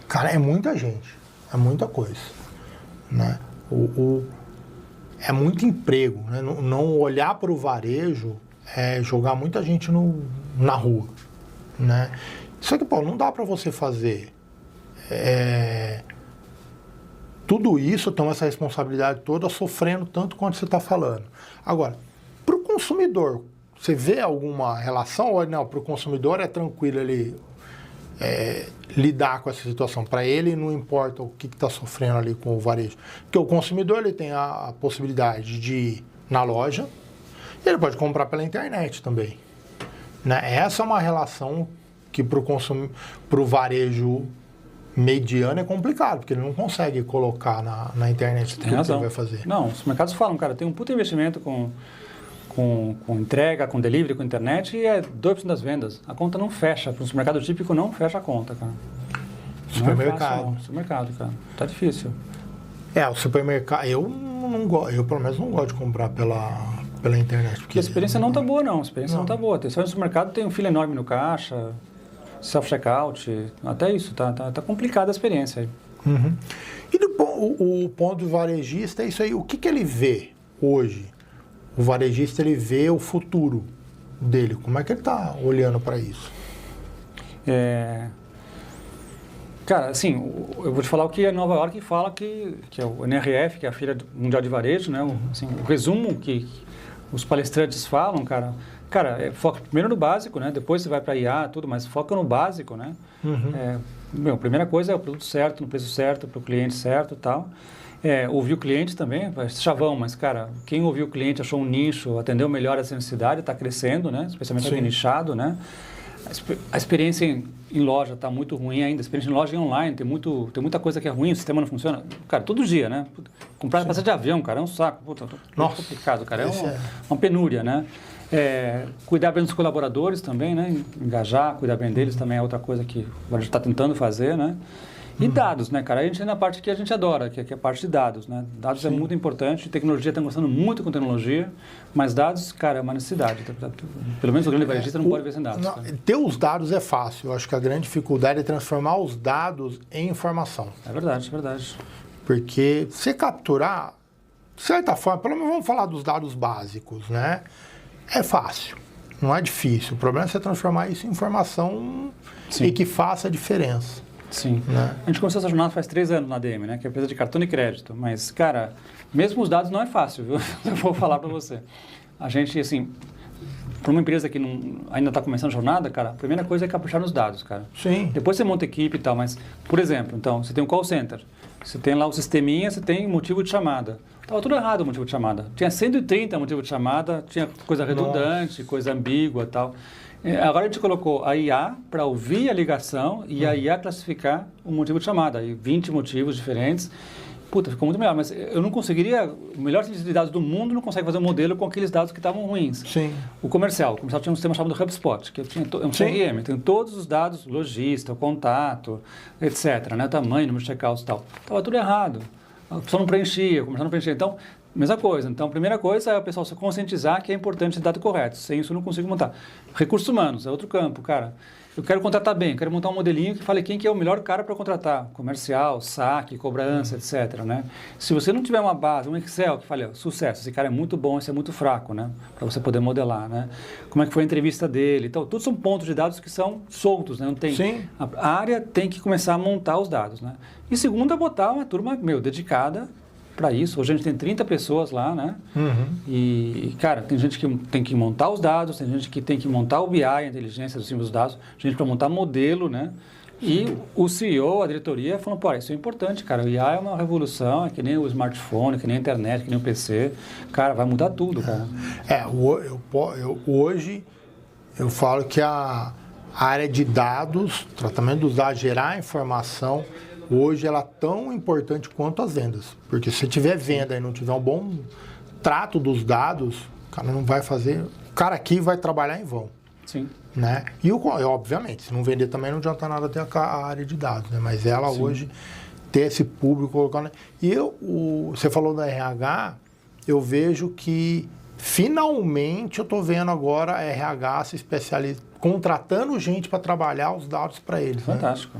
Cara, é muita gente, é muita coisa, né? É muito emprego, né? Não olhar para o varejo é jogar muita gente na rua, né? Só que, pô, não dá para você fazer tudo isso, então essa responsabilidade toda, sofrendo tanto quanto você está falando. Agora, para o consumidor, você vê alguma relação ou não? Para o consumidor é tranquilo ele lidar com essa situação? Para ele não importa o que está sofrendo ali com o varejo. Porque o consumidor ele tem a possibilidade de ir na loja, ele pode comprar pela internet também. Né? Essa é uma relação que para o varejo mediano é complicado, porque ele não consegue colocar na internet tudo que ele vai fazer. Não, os mercados falam, cara, tem um puto investimento com entrega, com delivery, com internet e é 2% das vendas. A conta não fecha. Para o mercado típico não fecha a conta, cara. Supermercado. Não é fácil, não. Supermercado, cara. Tá difícil. O supermercado, eu pelo menos não gosto de comprar pela internet. Porque a experiência não tá boa, não. A experiência não tá boa. Você vai no supermercado, tem um fila enorme no caixa, self-checkout, até isso. Tá complicada a experiência aí. Uhum. E o ponto do varejista é isso aí. O que ele vê hoje? O varejista, ele vê o futuro dele. Como é que ele está olhando para isso? Cara, assim, eu vou te falar o que a Nova York fala, que é o NRF, que é a Feira Mundial de Varejo, né? O resumo que os palestrantes falam, cara, foca primeiro no básico, né? Depois você vai para IA, tudo, mas foca no básico, né? Uhum. A primeira coisa é o produto certo, no preço certo, para o cliente certo e tal. Ouvir o cliente também, chavão, mas, cara, quem ouviu o cliente, achou um nicho, atendeu melhor essa necessidade, está crescendo, né? Especialmente aqui nichado, né? A experiência em loja está muito ruim ainda, a experiência em loja e online, tem muita coisa que é ruim, o sistema não funciona. Cara, todo dia, né? Comprar passagem de avião, cara, é um saco. Puta, é complicado, cara, uma penúria, né? Cuidar bem dos colaboradores também, né? Engajar, cuidar bem deles também é outra coisa que a gente está tentando fazer, né? E dados, né, cara? A gente tem na parte que a gente adora, que é a parte de dados, né? Dados é muito importante, tecnologia, está gostando muito com tecnologia, mas dados, cara, é uma necessidade. Pelo menos o grande varejista não pode ver sem dados. Ter os dados é fácil, eu acho que a grande dificuldade é transformar os dados em informação. É verdade, é verdade. Porque se capturar, de certa forma, pelo menos vamos falar dos dados básicos, né? É fácil, não é difícil. O problema é você transformar isso em informação e que faça a diferença. Sim. Né? A gente começou essa jornada faz 3 anos na ADM, né? Que é a empresa de cartão e crédito. Mas, cara, mesmo os dados não é fácil, viu? Eu vou falar para você. A gente, assim, para uma empresa que ainda está começando a jornada, cara, a primeira coisa é caprichar nos dados, cara. Sim. Depois você monta equipe e tal, mas, por exemplo, então, você tem um call center, você tem lá o sisteminha, você tem motivo de chamada. Estava tudo errado o motivo de chamada. Tinha 130 motivo de chamada, tinha coisa redundante, coisa ambígua e tal. Agora a gente colocou a IA para ouvir a ligação e a IA classificar o motivo de chamada. E 20 motivos diferentes. Puta, ficou muito melhor. Mas eu não conseguiria... O melhor cientista de dados do mundo não consegue fazer um modelo com aqueles dados que estavam ruins. Sim. O comercial tinha um sistema chamado HubSpot, que tinha um CRM. Tem todos os dados, lojista, o contato, etc. Né? O tamanho, número de checkouts e tal. Estava tudo errado. A pessoa não preenchia, o comercial não preenchia. Então, mesma coisa. Então, a primeira coisa é o pessoal se conscientizar que é importante esse dado correto. Sem isso, eu não consigo montar. Recursos humanos é outro campo, cara. Eu quero contratar bem, quero montar um modelinho que fale quem que é o melhor cara para contratar. Comercial, saque, cobrança, etc. Né? Se você não tiver uma base, um Excel que fale, ó, sucesso, esse cara é muito bom, esse é muito fraco, né? Para você poder modelar, né? Como é que foi a entrevista dele. Então, tudo são pontos de dados que são soltos, né? Não tem... Sim. A área tem que começar a montar os dados, né? E segundo é botar uma turma, dedicada para isso. Hoje a gente tem 30 pessoas lá, né? Uhum. E, cara, tem gente que tem que montar os dados, tem gente que tem que montar o BI, a inteligência dos símbolos dos dados, gente para montar modelo, né? E o CEO, a diretoria, falou, pô, isso é importante, cara. O IA é uma revolução, é que nem o smartphone, que nem a internet, que nem o PC. Cara, vai mudar tudo, cara. Hoje eu falo que a área de dados, tratamento dos dados, gerar informação, hoje ela é tão importante quanto as vendas. Porque se tiver venda e não tiver um bom trato dos dados, o cara não vai fazer... O cara aqui vai trabalhar em vão. Sim. Né? E, obviamente, se não vender também não adianta nada ter a área de dados, né? Mas ela hoje, ter esse público colocando... E você falou da RH, eu vejo que finalmente eu estou vendo agora a RH se especializando, contratando gente para trabalhar os dados para eles. Fantástico.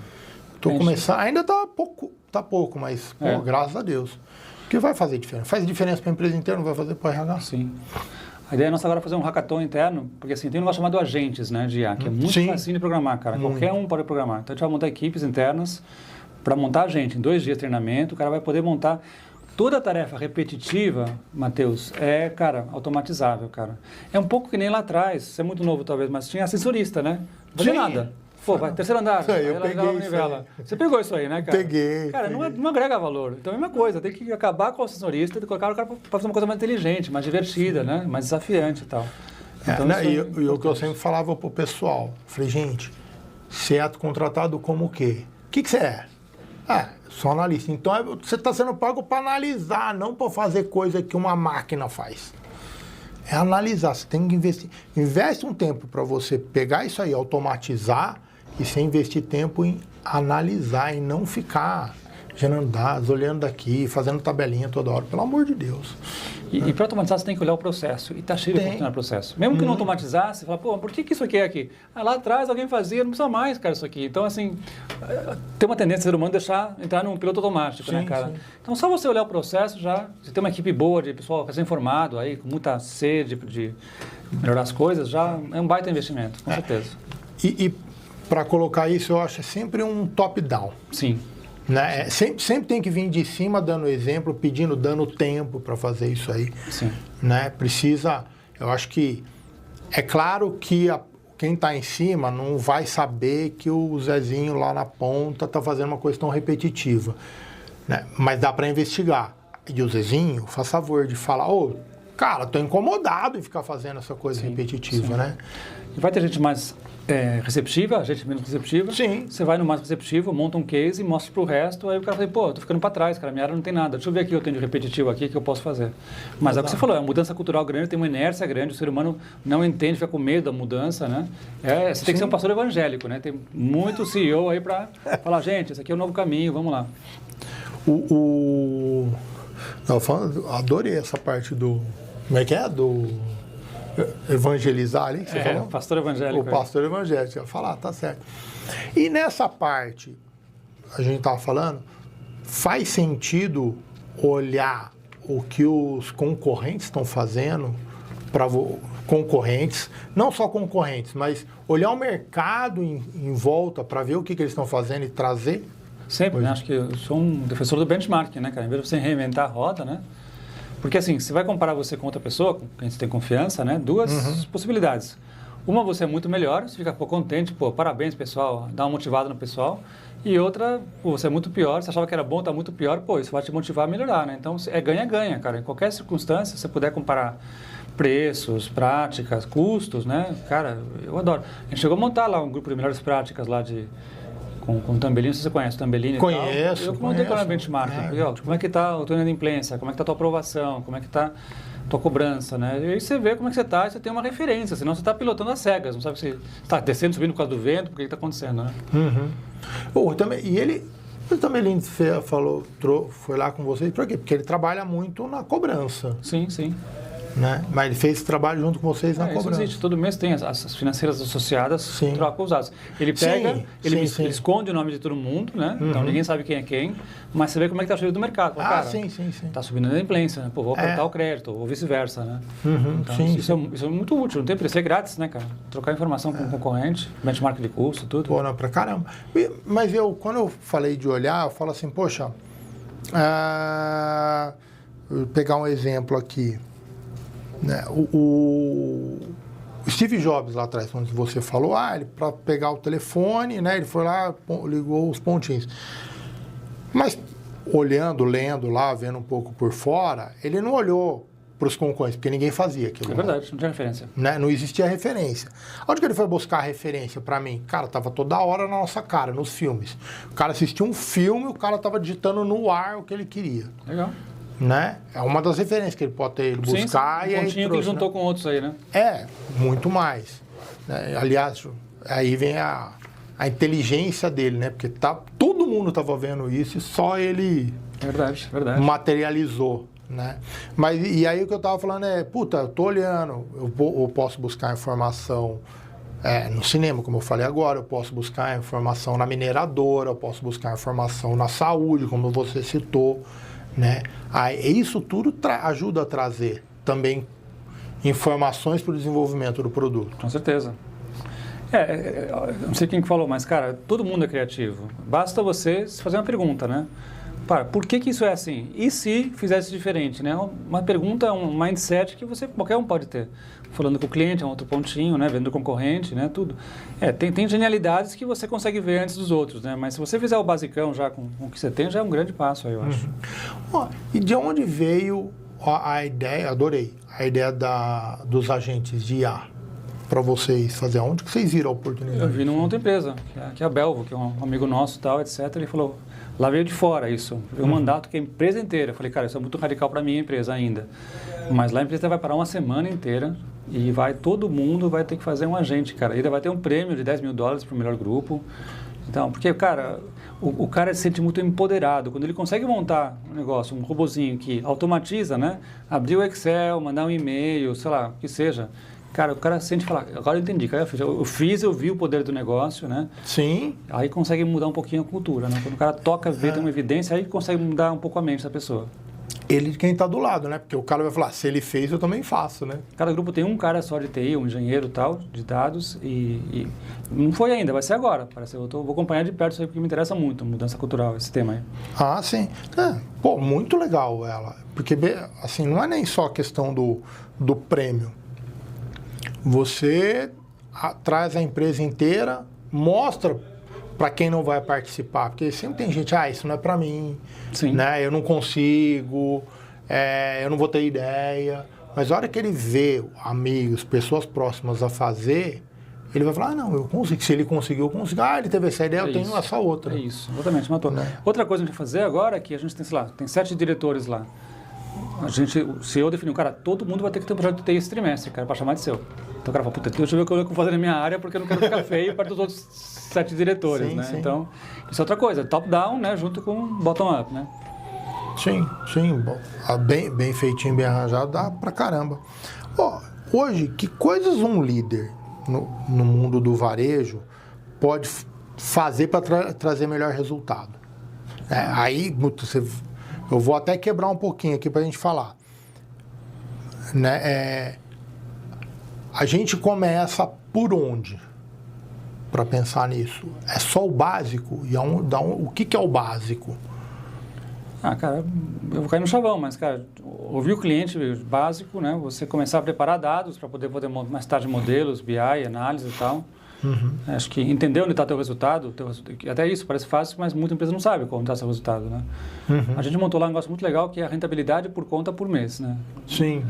Estou começando, ainda está pouco, mas pô, graças a Deus. O que vai fazer diferença? Faz diferença para a empresa inteira, não vai fazer para o RH? Sim. A ideia nossa agora é fazer um hackathon interno, porque assim, tem um negócio chamado agentes, né, de IA, que é muito fácil de programar, cara. Qualquer um pode programar. Então a gente vai montar equipes internas para montar agente. Em 2 dias de treinamento, o cara vai poder montar toda a tarefa repetitiva, Matheus, cara, automatizável, cara. É um pouco que nem lá atrás, você é muito novo talvez, mas tinha assessorista, né? Não fazia nada. Pô, vai, terceiro andar. Isso aí, eu peguei isso aí. Você pegou isso aí, né, cara? Peguei. Cara, não agrega valor. Então é a mesma coisa, tem que acabar com o assessorista e colocar o cara para fazer uma coisa mais inteligente, mais divertida, né? Mais desafiante e tal. Então, e o que eu sempre falava pro pessoal, falei, gente, você é contratado como o quê? O que você é? Sou analista. Então você está sendo pago para analisar, não para fazer coisa que uma máquina faz. É analisar, você tem que investir. Investe um tempo para você pegar isso aí, automatizar, e você investir tempo em analisar e não ficar gerando dados, olhando daqui, fazendo tabelinha toda hora, pelo amor de Deus. E para automatizar você tem que olhar o processo, e está cheio de funcionar o processo. Mesmo que não automatizasse, você fala, pô, por que isso aqui é aqui? Lá atrás alguém fazia, não precisa mais, cara, isso aqui. Então, assim, tem uma tendência do ser humano deixar entrar num piloto automático, né, cara? Então, só você olhar o processo já, você tem uma equipe boa de pessoal recém-formado aí, com muita sede de melhorar as coisas, já é um baita investimento, com certeza. E para colocar isso, eu acho sempre um top-down. Sim. Né? Sempre tem que vir de cima dando exemplo, dando tempo para fazer isso aí. Sim. Né? Precisa, eu acho que, é claro que quem está em cima não vai saber que o Zezinho lá na ponta está fazendo uma coisa tão repetitiva. Né? Mas dá para investigar. E o Zezinho, faz favor de falar, cara, estou incomodado em ficar fazendo essa coisa repetitiva, né? E vai ter gente mais receptiva, gente menos receptiva. Sim. Você vai no mais receptivo, monta um case, mostra pro resto, aí o cara fala, pô, tô ficando para trás, cara, minha área não tem nada. Deixa eu ver aqui o que eu tenho de repetitivo aqui que eu posso fazer. Mas é o que você falou, é uma mudança cultural grande, tem uma inércia grande, o ser humano não entende, fica com medo da mudança, né? Você tem que ser um pastor evangélico, né? Tem muito CEO aí para falar, gente, esse aqui é o novo caminho, vamos lá. Adorei essa parte do... Como é que é? Do evangelizar ali, que você falou? Pastor evangélico. O pastor evangélico, ia falar, tá certo. E nessa parte, a gente estava falando, faz sentido olhar o que os concorrentes estão fazendo para concorrentes, não só concorrentes, mas olhar o mercado em volta para ver o que eles estão fazendo e trazer? Sempre, né? Acho que eu sou um defensor do benchmarking, né, cara? Em vez de você reinventar a roda, né? Porque assim, você vai comparar você com outra pessoa, com quem você tem confiança, né? 2 possibilidades. Uma, você é muito melhor, você fica contente, parabéns pessoal, dá uma motivada no pessoal. E outra, você é muito pior, você achava que era bom, tá muito pior, isso vai te motivar a melhorar, né? Então, é ganha-ganha, cara. Em qualquer circunstância, se você puder comparar preços, práticas, custos, né? Cara, eu adoro. A gente chegou a montar lá um grupo de melhores práticas lá com o Tambellini, se você conhece o Tambellini. Conheço. Eu montei com a benchmarking. Como é que está o teu inadimplência? Como é que está a tua aprovação? Como é que está a tua cobrança? Né? E aí você vê como é que você está e você tem uma referência. Senão você está pilotando às cegas. Não sabe se está descendo, subindo por causa do vento, o que está acontecendo. Né? O Tambellini foi lá com vocês, por quê? Porque ele trabalha muito na cobrança. Sim, sim. Né? Mas ele fez esse trabalho junto com vocês na cobrança. Existe. Todo mês tem as financeiras associadas, trocam os dados. Ele pega, ele esconde o nome de todo mundo, né? Então ninguém sabe quem é quem, mas você vê como é que está o cheiro do mercado. Está subindo a inadimplência, né? Vou apertar o crédito, ou vice-versa, né? Então, isso é muito útil, não tem preço, é grátis, né, cara? Trocar informação com o concorrente, benchmark de custo, tudo. Pô, não, pra caramba. Mas quando eu falei de olhar, eu falo assim, poxa, vou pegar um exemplo aqui. Né? O Steve Jobs lá atrás, quando você falou, ele para pegar o telefone, né? Ele foi lá, ligou os pontinhos. Mas olhando, lendo lá, vendo um pouco por fora, ele não olhou para os concorrentes, porque ninguém fazia aquilo. É verdade, não tinha referência. Né? Não existia referência. Onde que ele foi buscar a referência para mim? Cara, tava toda hora na nossa cara, nos filmes. O cara assistia um filme, o cara tava digitando no ar o que ele queria. Legal. Né? É uma das referências que ele pode ter ido buscar. Sim, e aí pontinho que ele juntou com outros aí, né? Muito mais. Né? Aliás, aí vem a inteligência dele, né? Porque todo mundo estava vendo isso e só ele Verdade. materializou. Né? Mas e aí o que eu estava falando eu tô olhando, eu posso buscar informação no cinema, como eu falei agora, eu posso buscar informação na mineradora, eu posso buscar informação na saúde, como você citou. Né? Aí, isso tudo ajuda a trazer também informações para o desenvolvimento do produto. Com certeza. Não sei quem que falou, mas, cara, todo mundo é criativo. Basta você fazer uma pergunta, né? Por que isso é assim? E se fizesse diferente, né? Uma pergunta, um mindset que qualquer um pode ter. Falando com o cliente, é um outro pontinho, né? Vendo o concorrente, né? Tudo. Tem genialidades que você consegue ver antes dos outros, né? Mas se você fizer o basicão já com o que você tem, já é um grande passo aí, eu acho. E de onde veio a ideia, adorei, a ideia dos agentes de IA para vocês fazer? Onde que vocês viram a oportunidade? Eu vi numa outra empresa, que é a Belvo, que é um amigo nosso e tal, etc. Ele falou, lá veio de fora isso. Veio um mandato que é a empresa inteira. Eu falei, cara, isso é muito radical para minha empresa ainda. Mas lá a empresa vai parar uma semana inteira e todo mundo vai ter que fazer um agente, cara. Ainda vai ter um prêmio de $10 mil para o melhor grupo. Então, porque, cara, o cara se sente muito empoderado. Quando ele consegue montar um negócio, um robozinho que automatiza, né? Abrir o Excel, mandar um e-mail, sei lá, o que seja. Cara, o cara sente falar, agora eu entendi, cara, eu vi o poder do negócio, né? Sim. Aí consegue mudar um pouquinho a cultura, né? Quando o cara toca, vê, tem uma evidência, aí consegue mudar um pouco a mente da pessoa. Ele de quem está do lado, né? Porque o cara vai falar, se ele fez, eu também faço, né? Cada grupo tem um cara só de TI, um engenheiro tal, de dados, e não foi ainda, vai ser agora. Vou acompanhar de perto isso aí, porque me interessa muito, mudança cultural, esse tema aí. Ah, sim. Muito legal ela. Porque, assim, não é nem só a questão do prêmio. Você traz a empresa inteira, mostra para quem não vai participar, porque sempre tem gente, isso não é para mim, Sim. Né? Eu não consigo, eu não vou ter ideia. Mas a hora que ele vê amigos, pessoas próximas a fazer, ele vai falar, não, eu consigo. Se ele conseguiu, eu consigo. Ele teve essa ideia, eu tenho essa outra. É isso, exatamente, matou. Né? Outra coisa que a gente vai fazer agora é que a gente tem, sei lá, tem 7 diretores lá. O CEO definiu, cara, todo mundo vai ter que ter um projeto de TI esse trimestre, cara, para chamar de seu. Então o cara fala, deixa eu ver o que eu vou fazer na minha área, porque eu não quero ficar feio perto dos outros 7 diretores, sim, né? Sim. Então, isso é outra coisa, top-down, né, junto com bottom-up, né? Sim. Bem feitinho, bem arranjado, dá pra caramba. Hoje, que coisas um líder no mundo do varejo pode fazer para trazer melhor resultado? Eu vou até quebrar um pouquinho aqui para a gente falar. Né? A gente começa por onde para pensar nisso? É só o básico? E o que é o básico? Cara, eu vou cair no chavão, mas, cara, ouvir o cliente básico, né? Você começar a preparar dados para poder mais tarde modelos, BI, análise e tal. Acho que entender onde está teu resultado, até isso parece fácil, mas muita empresa não sabe como está seu resultado, né? A gente montou lá um negócio muito legal que é a rentabilidade por conta por mês, né? Sim.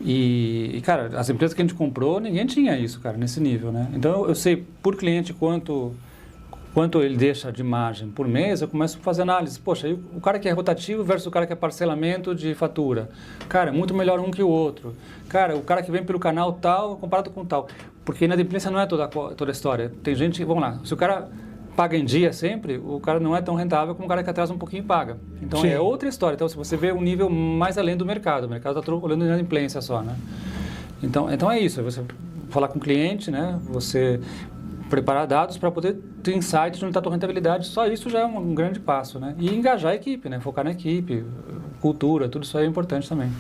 E, cara, as empresas que a gente comprou, ninguém tinha isso, cara, nesse nível, né? Então, eu sei por cliente quanto ele deixa de margem por mês, eu começo a fazer análise. Poxa, aí o cara que é rotativo versus o cara que é parcelamento de fatura. Cara, é muito melhor um que o outro. Cara, o cara que vem pelo canal tal, comparado com tal. Porque inadimplência não é toda a história. Tem gente, vamos lá, se o cara paga em dia sempre, o cara não é tão rentável como o cara que atrasa um pouquinho e paga. Então, é outra história. Então, se você vê um nível mais além do mercado, o mercado está olhando inadimplência só, né? Então, é isso. É você falar com o cliente, né? Você preparar dados para poder ter insights de onde está a tua rentabilidade. Só isso já é um grande passo, né? E engajar a equipe, né? Focar na equipe, cultura, tudo isso aí é importante também.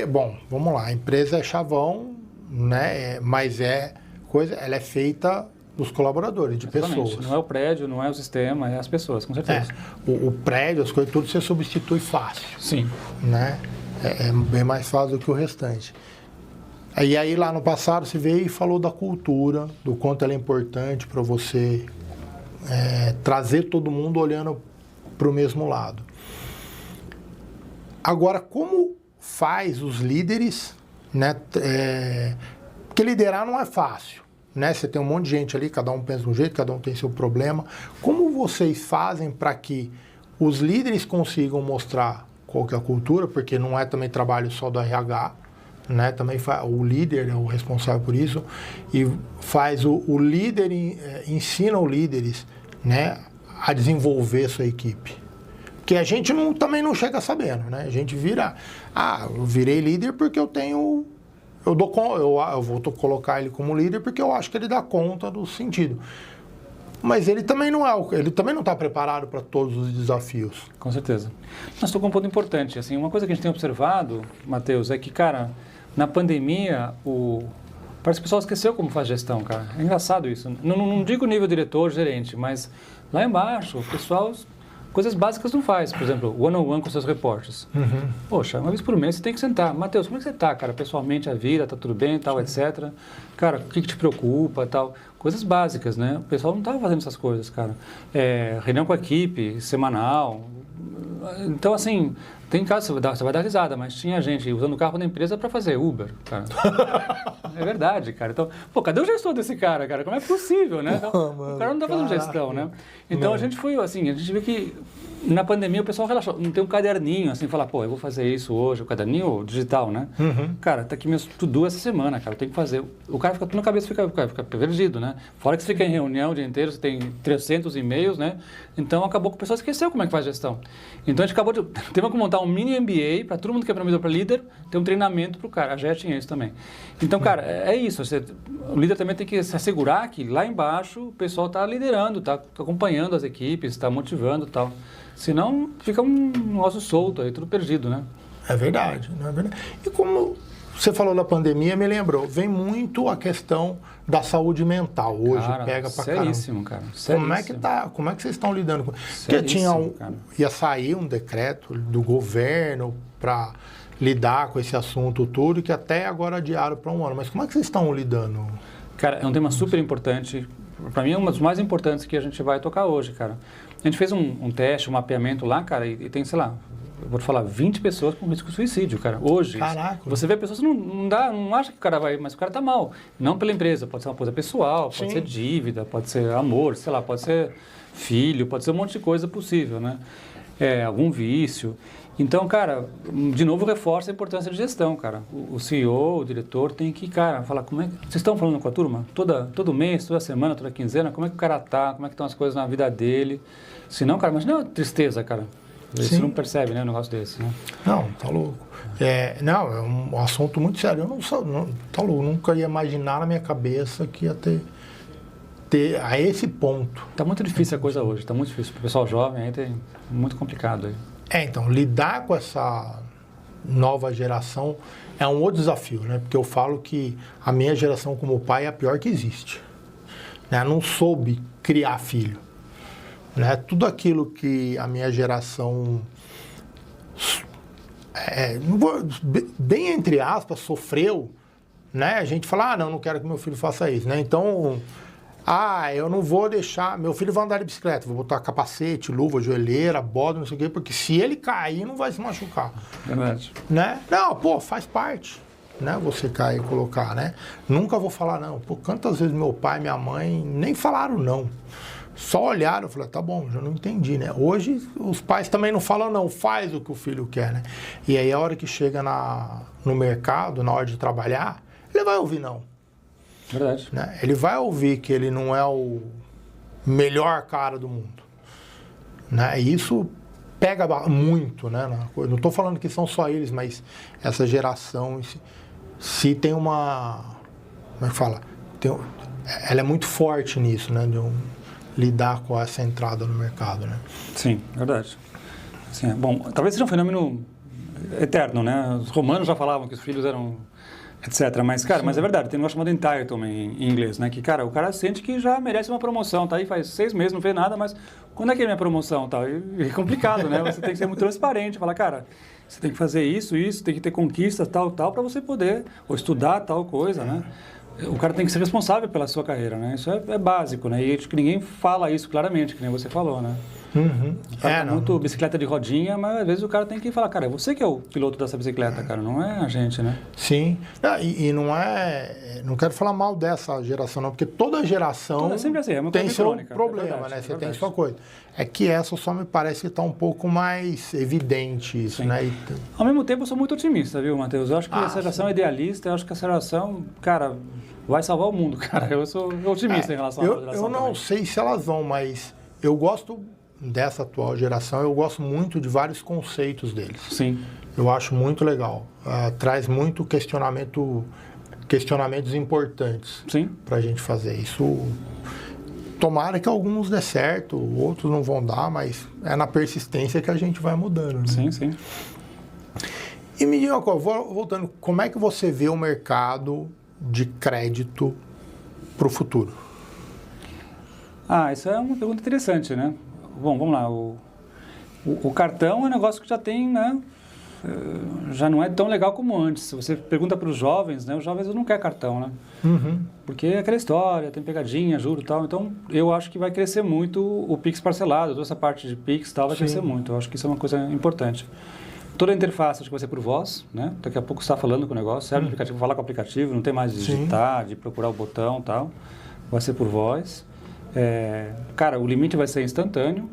Bom, vamos lá. A empresa é chavão, né? Mas ela é feita dos colaboradores, de Exatamente. pessoas. Não é o prédio, não é o sistema, é as pessoas, com certeza. O prédio, as coisas, tudo você substitui fácil. Sim. Né? É bem mais fácil do que o restante. E aí lá no passado você veio e falou da cultura, do quanto ela é importante para você trazer todo mundo olhando para o mesmo lado. Agora, como faz os líderes, né? Porque liderar não é fácil, né? Você tem um monte de gente ali, cada um pensa de um jeito, cada um tem seu problema. Como vocês fazem para que os líderes consigam mostrar qual que é a cultura, porque não é também trabalho só do RH, né? Também o líder é o responsável por isso, e faz o líder, ensina os líderes, né, a desenvolver sua equipe. Porque a gente também não chega sabendo, né? A gente eu virei líder porque eu vou colocar ele como líder porque eu acho que ele dá conta do sentido. Mas ele também não está preparado para todos os desafios. Com certeza. Mas tocou um ponto importante. Assim, uma coisa que a gente tem observado, Matheus, é que, cara, na pandemia, parece que o pessoal esqueceu como faz gestão, cara. É engraçado isso. Não digo nível diretor, gerente, mas lá embaixo, o pessoal, coisas básicas não faz. Por exemplo, one-on-one com seus reportes. Uhum. Poxa, uma vez por mês você tem que sentar. Matheus, como é que você está, cara? Pessoalmente, a vida, tá tudo bem, tal, etc. Cara, o que te preocupa, tal. Coisas básicas, né? O pessoal não estava fazendo essas coisas, cara. Reunião com a equipe, semanal. Então, assim, tem casos, você vai dar risada, mas tinha gente usando o carro da empresa para fazer Uber, cara. É verdade, cara. Então, cadê o gestor desse cara, cara? Como é possível, né? Então, o cara não está fazendo gestão, né? Então, a gente foi, assim, a gente viu que na pandemia o pessoal relaxou. Não tem um caderninho, assim, falar, eu vou fazer isso hoje, o caderninho digital, né? Uhum. Cara, tá aqui meus to-do essa semana, cara, eu tenho que fazer. O cara fica tudo na cabeça, fica perdido, né? Fora que você fica em reunião o dia inteiro, você tem 300 e-mails, né? Então, acabou que o pessoal esqueceu como é que faz gestão. Então, a gente teve que montar um mini MBA para todo mundo que é promovido para líder, ter um treinamento para o cara. A GE tinha isso também. Então, cara, é isso. O líder também tem que se assegurar que lá embaixo o pessoal está liderando, está acompanhando as equipes, está motivando e tal. Senão, fica um negócio solto aí, tudo perdido, né? É verdade, não é verdade? E como você falou da pandemia, me lembrou, vem muito a questão da saúde mental. Hoje cara, pega pra seríssimo, caramba. Cara, seríssimo. Como é que vocês estão lidando com isso? Porque ia sair um decreto do governo para lidar com esse assunto tudo, que até agora adiaram para um ano. Mas como é que vocês estão lidando? Cara, é um tema super importante. Para mim é um dos mais importantes que a gente vai tocar hoje, cara. A gente fez um teste, um mapeamento lá, cara, e tem, sei lá, eu vou te falar, 20 pessoas com risco de suicídio, cara. Hoje, caraca. Você vê pessoas que não acha que o cara vai, mas o cara tá mal. Não pela empresa, pode ser uma coisa pessoal, pode ser dívida, pode ser amor, sei lá, pode ser filho, pode ser um monte de coisa possível, né? Algum vício. Então, cara, de novo reforça a importância de gestão, cara. O CEO, o diretor tem que, cara, falar como é que... Vocês estão falando com a turma? Todo mês, toda semana, toda quinzena, como é que o cara tá, como é que estão as coisas na vida dele. Senão, cara, imagina a tristeza, cara. Você não percebe, né, um negócio desse, né? Não, tá louco. É um assunto muito sério. Tá louco, nunca ia imaginar na minha cabeça que ia ter a esse ponto. Tá muito difícil a coisa hoje, tá muito difícil. Para o pessoal jovem aí tem muito complicado aí. Então, lidar com essa nova geração é um outro desafio, né? Porque eu falo que a minha geração como pai é a pior que existe. Né? Não soube criar filho. Né? Tudo aquilo que a minha geração, bem entre aspas, sofreu, né? A gente fala, não quero que meu filho faça isso, né? Então, eu não vou deixar, meu filho vai andar de bicicleta, vou botar capacete, luva, joelheira, bota, não sei o quê, porque se ele cair, não vai se machucar. Verdade. Né? Não, faz parte, né? Você cair e colocar, né? Nunca vou falar não. Quantas vezes meu pai e minha mãe nem falaram não. Só olharam e falaram, tá bom, já não entendi, né? Hoje, os pais também não falam não, faz o que o filho quer, né? E aí, a hora que chega no mercado, na hora de trabalhar, ele vai ouvir não. Verdade. Né? Ele vai ouvir que ele não é o melhor cara do mundo. Né? E isso pega muito, né? Não estou falando que são só eles, mas essa geração se tem uma... Como é que fala? Ela é muito forte nisso, né? De lidar com essa entrada no mercado, né? Sim, verdade. Sim, bom, talvez seja um fenômeno eterno, né? Os romanos já falavam que os filhos eram... etc. Mas, cara, mas é verdade, tem um negócio chamado entitlement em inglês, né? Que, cara, o cara sente que já merece uma promoção, tá aí faz 6 meses, não fez nada, mas quando é que é minha promoção, tal? E é complicado, né? Você tem que ser muito transparente, falar, cara, você tem que fazer isso, tem que ter conquistas, tal, para você poder, ou estudar tal coisa, né? O cara tem que ser responsável pela sua carreira, né? Isso é básico, né? E acho que ninguém fala isso claramente, que nem você falou, né? O cara tá muito bicicleta de rodinha, mas às vezes o cara tem que falar, cara, é você que é o piloto dessa bicicleta, cara, não é a gente, né? Sim, e não é... Não quero falar mal dessa geração, não, porque toda geração É sempre assim, é uma tem coisa seu crônica, problema, é verdade, né? é Você tem verdade. sua coisa. É que essa só me parece que está um pouco mais evidente isso, né? Ao mesmo tempo, eu sou muito otimista, viu, Matheus? Eu acho que essa geração é idealista, eu acho que essa geração, cara, vai salvar o mundo, cara. Eu sou otimista em relação à geração Eu não também. sei se elas vão, mas eu gosto dessa atual geração, eu gosto muito de vários conceitos deles. Sim. Eu acho muito legal. Traz muito questionamentos importantes para a gente fazer. Isso, tomara que alguns dê certo, outros não vão dar, mas é na persistência que a gente vai mudando. Né? Sim, sim. E me diga uma coisa, voltando, como é que você vê o mercado de crédito para o futuro? Isso é uma pergunta interessante, né? Bom, vamos lá. O cartão é um negócio que já tem, né? Já não é tão legal como antes. Se você pergunta para os jovens, né? Os jovens não querem cartão, né? Porque é aquela história, tem pegadinha, juro e tal. Então, eu acho que vai crescer muito o Pix parcelado, toda essa parte de Pix e tal vai crescer muito. Eu acho que isso é uma coisa importante. Toda a interface acho que vai ser por voz, né? Daqui a pouco você está falando com o negócio, serve o aplicativo, falar com o aplicativo, não tem mais de digitar, de procurar o botão e tal. Vai ser por voz. Cara, o limite vai ser instantâneo.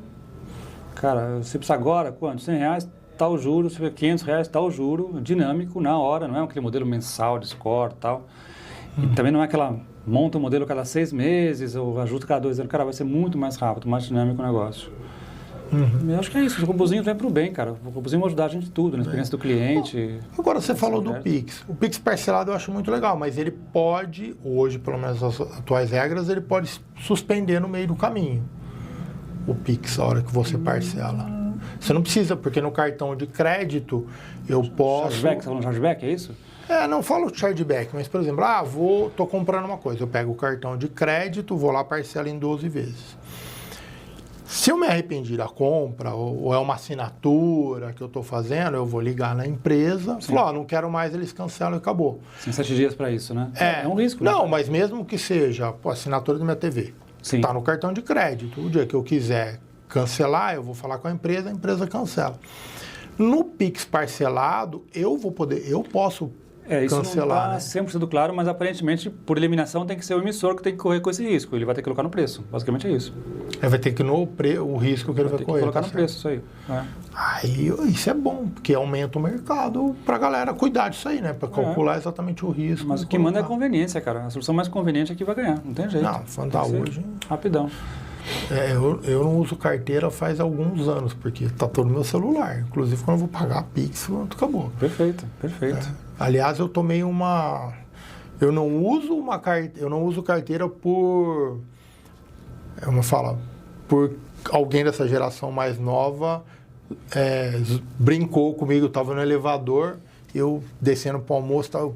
Cara, você precisa agora, quanto? R$100, tal juro, se for R$500, tal juro, dinâmico, na hora, não é aquele modelo mensal de score e tal. E também não é aquela, monta um modelo cada 6 meses ou ajusta cada 2 anos. Cara, vai ser muito mais rápido, mais dinâmico o negócio. Eu acho que é isso, o robozinho vem pro bem, cara. O robozinho vai ajudar a gente em tudo, na experiência do cliente. Agora, você falou do Pix. O Pix parcelado eu acho muito legal, mas ele pode, hoje, pelo menos as atuais regras, ele pode suspender no meio do caminho. O Pix, a hora que você parcela. Você não precisa, porque no cartão de crédito eu posso... Chargeback, você tá falando chargeback, é isso? Não falo chargeback, mas, por exemplo, tô comprando uma coisa, eu pego o cartão de crédito, vou lá, parcela em 12 vezes. Se eu me arrependi da compra, ou é uma assinatura que eu estou fazendo, eu vou ligar na empresa, falar, não quero mais, eles cancelam e acabou. Tem 7 dias para isso, né? É um risco, né? Não, mas mesmo que seja assinatura da minha TV, está no cartão de crédito. O dia que eu quiser cancelar, eu vou falar com a empresa cancela. No Pix parcelado, eu posso isso cancelar, não está 100% claro, mas aparentemente, por eliminação, tem que ser o emissor que tem que correr com esse risco. Ele vai ter que colocar no preço. Basicamente é isso. Ele vai ter que o risco que ele vai correr. Colocar no preço, isso aí. Aí, isso é bom, porque aumenta o mercado para a galera cuidar disso aí, né? Para calcular exatamente o risco. Mas o que manda é a conveniência, cara. A solução mais conveniente é que vai ganhar. Não tem jeito. Não, fantástico hoje. Rapidão. Eu não uso carteira faz alguns anos, porque tá todo no meu celular. Inclusive, quando eu vou pagar a Pix, acabou. Perfeito. Aliás, eu tomei uma... Eu não uso carteira por... Por alguém dessa geração mais nova brincou comigo, eu tava no elevador, eu descendo pro almoço, tava...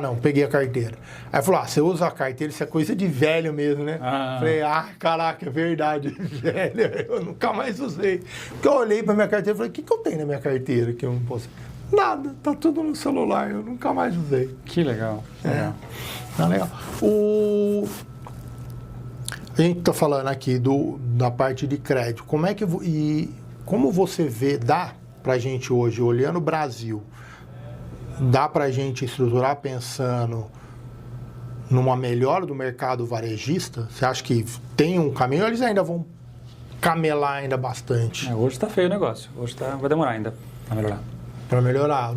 não, peguei a carteira. Aí falou, você usa a carteira, isso é coisa de velho mesmo, né? Falei, caraca, é verdade, velho, eu nunca mais usei. Porque eu olhei pra minha carteira e falei, o que eu tenho na minha carteira que eu não posso... Nada, tá tudo no celular, eu nunca mais usei. Que legal. Tá legal. A gente tá falando aqui da parte de crédito. Como você vê, dá pra gente hoje, olhando o Brasil, dá pra gente estruturar pensando numa melhora do mercado varejista? Você acha que tem um caminho ou eles ainda vão camelar ainda bastante? Hoje está feio o negócio. Vai demorar ainda para melhorar. Para melhorar.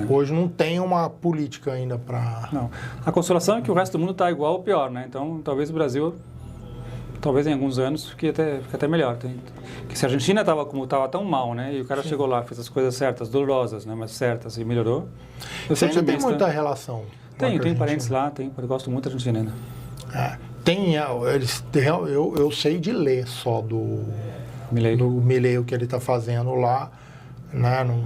Hoje não tem uma política ainda para... Não. A consolação é que o resto do mundo está igual ou pior, né? Então, talvez o Brasil, em alguns anos, fique até melhor. Porque se a Argentina estava tão mal, né? E o cara chegou lá, fez as coisas certas, dolorosas, né? Mas certas e melhorou. Você ainda tem muita relação? Tenho parentes lá, eu gosto muito da Argentina ainda. Eu sei de ler só do Milei, o que ele está fazendo lá, né? Não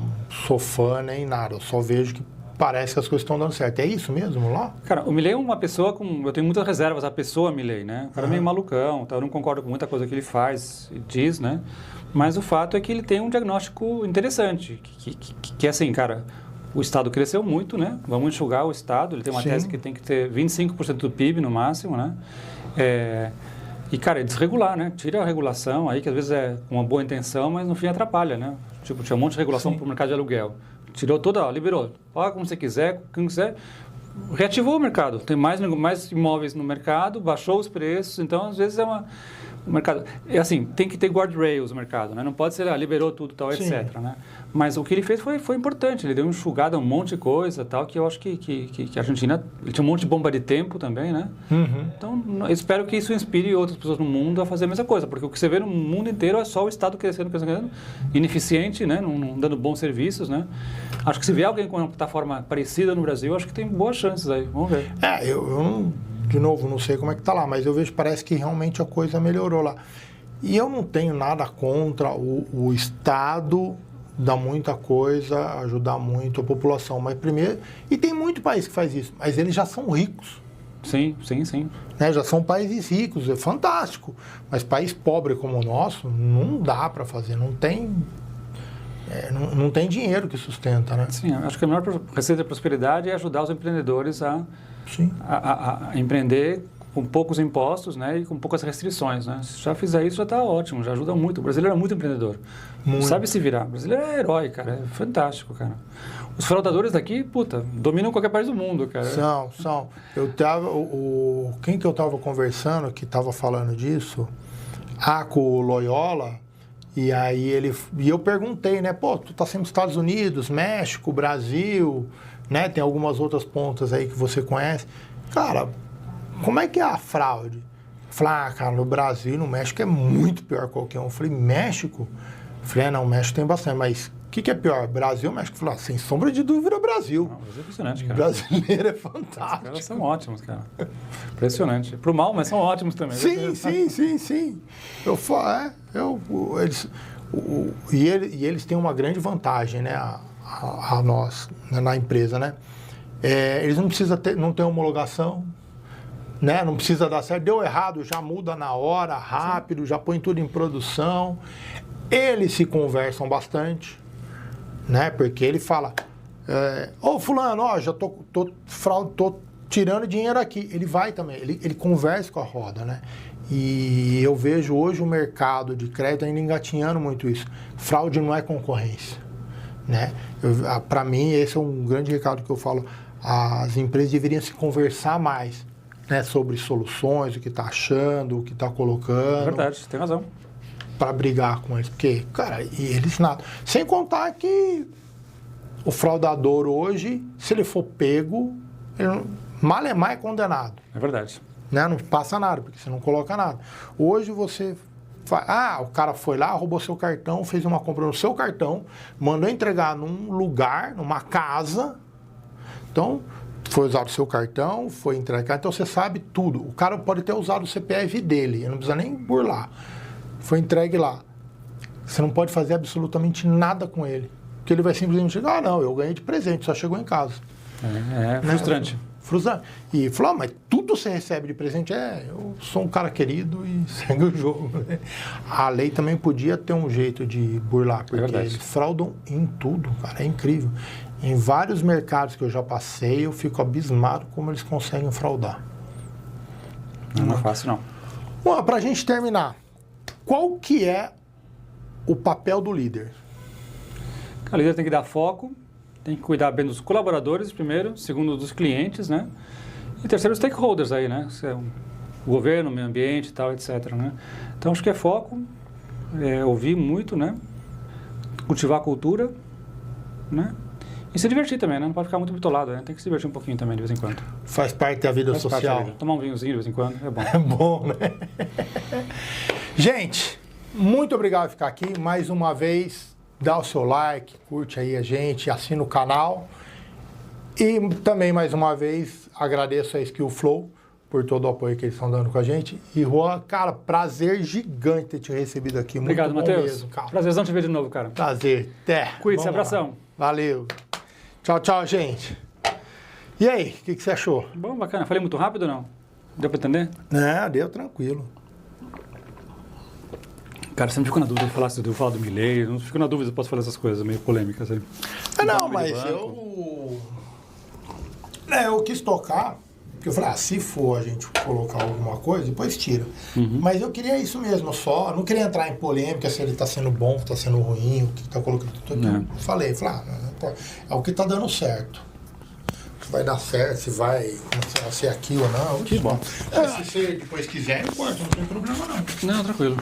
sou fã nem nada, eu só vejo que parece que as coisas estão dando certo. É isso mesmo lá? Cara, o Milei é uma pessoa eu tenho muitas reservas à pessoa Milei, né? O cara é meio malucão, eu não concordo com muita coisa que ele faz e diz, né? Mas o fato é que ele tem um diagnóstico interessante, que é assim, cara, o Estado cresceu muito, né? Vamos enxugar o Estado, ele tem uma tese que tem que ter 25% do PIB no máximo, né? E, cara, é desregular, né? Tira a regulação aí, que às vezes é uma boa intenção, mas no fim atrapalha, né? Tipo, tinha um monte de regulação para o mercado de aluguel. Tirou toda, ó, liberou. Paga como você quiser, quem quiser. Reativou o mercado. Tem mais imóveis no mercado, baixou os preços. Então, às vezes, o mercado... É assim, tem que ter guardrails no mercado, né? Não pode ser, liberou tudo, tal, etc, né? Mas o que ele fez foi importante. Ele deu uma enxugada, um monte de coisa, tal, que eu acho que a Argentina... Ele tinha um monte de bomba de tempo também, né? Então, eu espero que isso inspire outras pessoas no mundo a fazer a mesma coisa. Porque o que você vê no mundo inteiro é só o Estado crescendo, ineficiente, né? Não dando bons serviços, né? Acho que se vier alguém com uma plataforma parecida no Brasil, acho que tem boas chances aí. Vamos ver. Eu não... De novo, não sei como é que tá lá, mas eu vejo que parece que realmente a coisa melhorou lá. E eu não tenho nada contra o Estado dar muita coisa, ajudar muito a população. Mas primeiro... E tem muito país que faz isso, mas eles já são ricos. Sim. Né? Já são países ricos, é fantástico. Mas país pobre como o nosso, não dá para fazer, não tem... não tem dinheiro que sustenta, né? Sim, acho que a melhor receita da prosperidade é ajudar os empreendedores a empreender com poucos impostos, né, e com poucas restrições, né? Se já fizer isso, já está ótimo, já ajuda muito. O brasileiro é muito empreendedor. Muito. Sabe se virar. O brasileiro é herói, cara. É fantástico, cara. Os fraudadores daqui, dominam qualquer país do mundo, cara. São. Eu tava... Quem que eu estava conversando que estava falando disso? Com o Loyola. E aí eu perguntei, né? Pô, tu tá sempre nos Estados Unidos, México, Brasil, né? Tem algumas outras pontas aí que você conhece. Cara, como é que é a fraude? Eu falei, cara, no Brasil e no México é muito pior que qualquer um. Eu falei, México? Eu falei, não, México tem bastante, mas o que é pior, Brasil ou México? Eu falei, sem sombra de dúvida, Brasil. Não, mas é impressionante, cara. O brasileiro é fantástico. Os caras são ótimos, cara. Impressionante. Pro mal, mas são ótimos também. Sim. Eu falo, eles têm uma grande vantagem, né, a nós, na empresa, né? Eles não precisam não ter homologação, né? Não precisa dar certo. Deu errado, já muda na hora, rápido, já põe tudo em produção. Eles se conversam bastante, né? Porque ele fala, fulano, já tô tirando dinheiro aqui. Ele vai também, ele conversa com a roda, né? E eu vejo hoje o mercado de crédito ainda engatinhando muito isso. Fraude não é concorrência, né? Para mim, esse é um grande recado que eu falo. As empresas deveriam se conversar mais, né? Sobre soluções, o que está achando, o que está colocando. É verdade, tem razão. Para brigar com eles, porque, cara, e eles nada. Sem contar que o fraudador hoje, se ele for pego, malemar é condenado. É verdade. Né? Não passa nada, porque você não coloca nada. Hoje você o cara foi lá, roubou seu cartão, fez uma compra no seu cartão, mandou entregar num lugar, numa casa. Então, foi usado o seu cartão, foi entregar, então você sabe tudo. O cara pode ter usado o CPF dele, não precisa nem burlar. Foi entregue lá. Você não pode fazer absolutamente nada com ele. Porque ele vai simplesmente dizer, não, eu ganhei de presente, só chegou em casa. É frustrante. Frustrante. E falou, mas tudo você recebe de presente? Eu sou um cara querido e segue o jogo. Né? A lei também podia ter um jeito de burlar, porque eles fraudam em tudo, cara, é incrível. Em vários mercados que eu já passei, eu fico abismado como eles conseguem fraudar. Não é fácil, não. Bom, pra gente terminar, qual que é o papel do líder? O líder tem que dar foco, tem que cuidar bem dos colaboradores, primeiro, segundo, dos clientes, né? E terceiro, os stakeholders aí, né? O governo, o meio ambiente e tal, etc, né? Então, acho que é foco, ouvir muito, né? Cultivar a cultura, né? E se divertir também, né? Não pode ficar muito bitolado, né? Tem que se divertir um pouquinho também, de vez em quando. Faz parte da vida social. Tomar um vinhozinho de vez em quando, é bom. É bom, né? Gente, muito obrigado por ficar aqui. Mais uma vez, dá o seu like, curte aí a gente, assina o canal. E também, mais uma vez, agradeço a Skillflow por todo o apoio que eles estão dando com a gente. E, Juan, cara, prazer gigante ter te recebido aqui. Obrigado, muito bom Matheus. mesmo, cara. Prazerzão te ver de novo, cara. Prazer. Até. Cuide-se, abração. Valeu. Tchau, tchau, gente. E aí, o que você achou? Bom, bacana. Falei muito rápido ou não? Deu pra entender? Deu tranquilo. Cara, sempre fico na dúvida de eu falar do Milei. Não fico na dúvida se posso falar essas coisas meio polêmicas aí. Não, mas eu quis tocar Porque eu falei, se for a gente colocar alguma coisa, depois tira. Mas eu queria isso mesmo, só. Não queria entrar em polêmica se ele está sendo bom, se está sendo ruim, o que está colocando. Falei, é o que está dando certo. Se vai dar certo, se vai ser aqui ou não. Que bom. Se você depois quiser, eu corto, não tem problema não. Não, tranquilo.